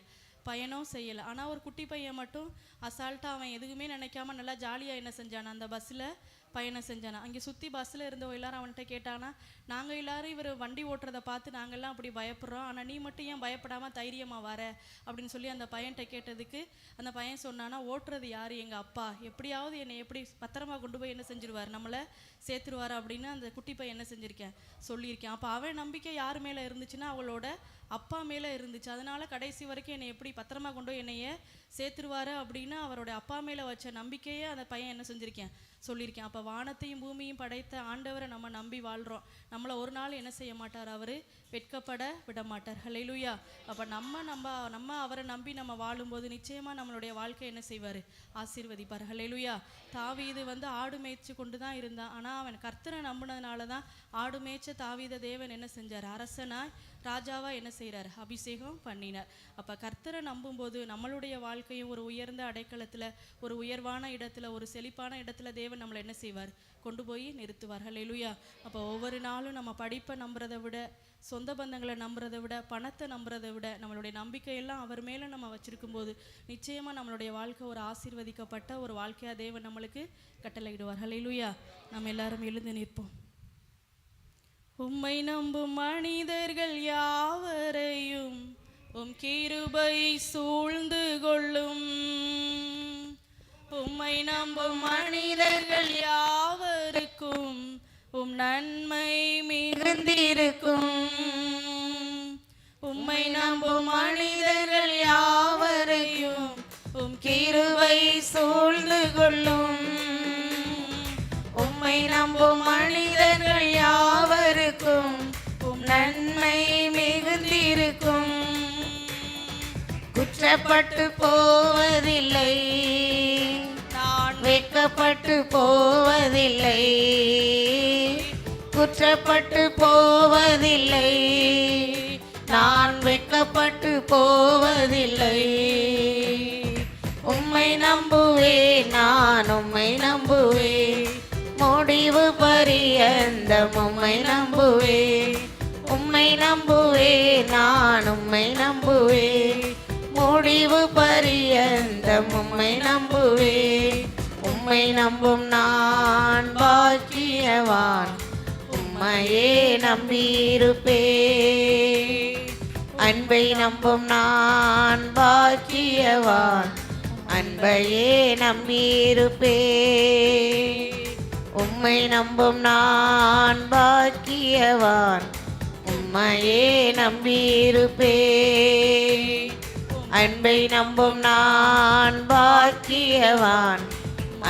பயணம் செய்யலை. ஆனால் ஒரு குட்டி பையன் மட்டும் அசால்ட்டாக அவன் எதுவுமே நினைக்காம நல்லா ஜாலியாக என்ன செஞ்சானா? அந்த பஸ்ஸில் பயணம் செஞ்சானா. அங்கே சுற்றி பஸ்ஸில் இருந்தவங்க எல்லாரும் அவன்கிட்ட கேட்டானா, நாங்கள் எல்லாரும் இவர் வண்டி ஓட்டுறதை பார்த்து நாங்கள்லாம் அப்படி பயப்படுறோம், ஆனால் நீ மட்டும் ஏன் பயப்படாமல் தைரியமாக வர அப்படின்னு சொல்லி அந்த பையன்கிட்ட கேட்டதுக்கு அந்த பையன் சொன்னானா, ஓட்டுறது யார்? எங்கள் அப்பா. எப்படியாவது என்னை எப்படி பத்திரமா கொண்டு போய் என்ன செஞ்சிருவார்? நம்மளை சேர்த்துருவார் அப்படின்னு அந்த குட்டி பையன் என்ன செஞ்சுருக்கேன்? சொல்லியிருக்கேன். அப்போ அவன் நம்பிக்கை யார் மேலே இருந்துச்சுன்னா அவளோட அப்பா மேலே இருந்துச்சு. அதனால கடைசி வரைக்கும் என்னை எப்படி பத்திரமா கொண்டு போய் என்னைய சேர்த்துருவாரு அப்படின்னு அவரோட அப்பா மேலே வச்ச நம்பிக்கையே அந்த பையன் என்ன செஞ்சுருக்கேன்? சொல்லியிருக்கேன். அப்போ வானத்தையும் பூமியும் படைத்த ஆண்டவரை நம்ம நம்பி வாழ்கிறோம். நம்மளை ஒரு நாள் என்ன செய்ய மாட்டார்? அவர் வெட்கப்பட விட மாட்டார். ஹல்லேலூயா. அப்போ நம்ம அவரை நம்பி நம்ம வாழும்போது நிச்சயமாக நம்மளுடைய வாழ்க்கை என்ன செய்வார்? ஆசீர்வதிப்பார். ஹல்லேலூயா. தாவீது ஆடு மேய்ச்சி கொண்டு தான் இருந்தான், ஆனால் அவன் கர்த்தரை நம்பினதுனால தான் ஆடு மேய்ச்ச தாவீத தேவன் என்ன செஞ்சார்? அரசனாய் ராஜாவா என்ன செய்கிறார்? அபிஷேகம் பண்ணினார். அப்போ கர்த்தரை நம்பும்போது நம்மளுடைய வாழ்க்கையும் ஒரு உயர்ந்த அடைக்கலத்தில், ஒரு உயர்வான இடத்துல, ஒரு செழிப்பான இடத்துல தேவன் நம்மளை என்ன செய்வார்? கொண்டு போய் நிறுத்துவார். ஹல்லேலூயா. அப்போ ஒவ்வொரு நாளும் நம்ம படிப்பை நம்புறதை விட, சொந்த பந்தங்களை நம்புறதை விட, பணத்தை நம்புறதை விட நம்மளுடைய நம்பிக்கையெல்லாம் அவர் மேலே நம்ம வச்சிருக்கும் போது நிச்சயமாக நம்மளுடைய வாழ்க்கை ஒரு ஆசீர்வதிக்கப்பட்ட ஒரு வாழ்க்கையாக தேவன் நம்மளுக்கு கட்டளையிடுவார். ஹல்லேலூயா. நம்ம எல்லாரும் எழுந்து நிற்போம். உம்மை நம்பும் மனிதர்கள் யாவரையும் உம் கிருபை சூழ்ந்து கொள்ளும். உம்மை நம்பும் மனிதர்கள் யாவருக்கும் உம் நன்மை மிகுந்திருக்கும். உம்மை நம்பும் மனிதர்கள் யாவரையும் உம் கிருபை சூழ்ந்து கொள்ளும். உம்மை நம்பும் மனிதர்கள் யாவருக்கும் உம் நன்மை மிகுந்திருக்கும். குற்றப்பட்டு போவதில்லை, நான் வெட்கப்பட்டு போவதில்லை. குற்றப்பட்டு போவதில்லை, நான் வெட்கப்பட்டு போவதில்லை. உம்மை நம்புவேன், நான் உம்மை நம்புவேன். முடிவு பரியந்தம் உம்மை நம்புவேன். உம்மை நம்புவேன், நான் உம்மை நம்புவேன். முடிவு பரியந்தம் உம்மை நம்புவேன். உம்மை நம்பும் நான் பாக்கியவான், உம்மையே நம்பியிருப்பேன். அன்பை நம்பும் நான் பாக்கியவான், அன்பையே நம்பியிருப்பேன். உம்மை நம்பும் நான் பாக்கியவான், உம்மையே நம்பியிருப்பேன். அன்பை நம்பும் நான் பாக்கியவான்,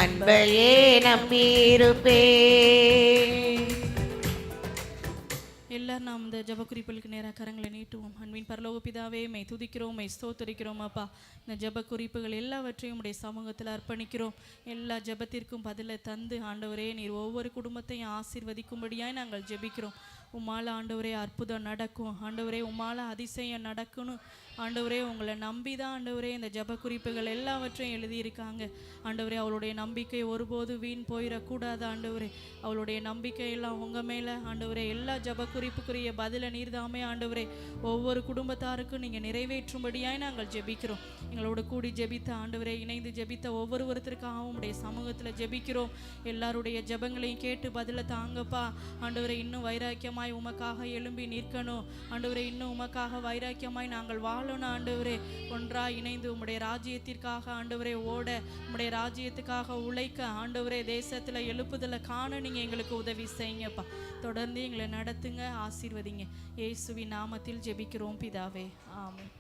அன்பையே நம்பியிருப்பேன். கர்த்தர் நாம் இந்த ஜெப குறிப்புகளுக்கு நேராக கரங்களை நீட்டுவோம். அன்பின் பரலோக பிதாவே, மெய் துதிக்கிறோம், மெய் ஸ்தோத்தரிக்கிறோம் அப்பா. இந்த ஜெப குறிப்புகள் எல்லாவற்றையும் உடைய சமூகத்தில் அர்ப்பணிக்கிறோம். எல்லா ஜெபத்திற்கும் பதிலை தந்து ஆண்டவரே நீர் ஒவ்வொரு குடும்பத்தையும் ஆசீர்வதிக்கும்படியாய் நாங்கள் ஜெபிக்கிறோம். உம்மால் ஆண்டவரே அற்புதம் நடக்கும், ஆண்டவரே உம்மால் அதிசயம் நடக்கணும். ஆண்டவரே உங்களை நம்பி தான் ஆண்டவரே இந்த ஜெப குறிப்புகள் எல்லாவற்றையும் எழுதியிருக்காங்க. ஆண்டவரே அவளுடைய நம்பிக்கை ஒருபோது வீண் போயிடக்கூடாது. ஆண்டவரே அவளுடைய நம்பிக்கையெல்லாம் உங்கள் மேலே ஆண்டவரே. எல்லா ஜெப குறிப்புக்குரிய பதிலை நீர்தாமே ஆண்டவரே ஒவ்வொரு குடும்பத்தாருக்கும் நீங்கள் நிறைவேற்றும்படியாய் நாங்கள் ஜெபிக்கிறோம். எங்களோட கூடி ஜெபித்த ஆண்டவரே, இணைந்து ஜெபித்த ஒவ்வொருவருத்திற்காகவும் உடைய சமூகத்தில் ஜெபிக்கிறோம். எல்லாருடைய ஜெபங்களையும் கேட்டு பதிலை தாங்கப்பா. ஆண்டவரே இன்னும் வைராக்கியமாய் உமக்காக எழும்பி நிற்கணும். ஆண்டவரே இன்னும் உமக்காக வைராக்கியமாய் நாங்கள் வாழணும். ஆண்டவரே ஒன்றாய் இணைந்து உம்முடைய ராஜ்யத்திற்காக ஆண்டவரே ஓட, உம்முடைய ராஜ்யத்துக்காக உழைக்க ஆண்டவரே தேசத்தில் எழுப்புதலை காண நீங்கள் எங்களுக்கு உதவி செய்யுங்கப்பா. தொடர்ந்து எங்களை நடத்துங்க, ஆசீர்வதிங்க. இயேசுவின் நாமத்தில் ஜெபிக்கிறோம் பிதாவே, ஆமென்.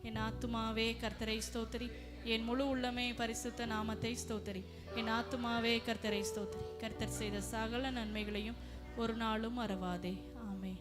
என் ஆத்துமாவே கர்த்தரை ஸ்தோத்திரி, என் முழு உள்ளமே பரிசுத்த நாமத்தை ஸ்தோத்திரி. என் ஆத்துமாவே கர்த்தரை ஸ்தோத்திரி, கர்த்தர் செய்த சகல நன்மைகளையும் ஒரு நாளும் மறவாதே. ஆமென்.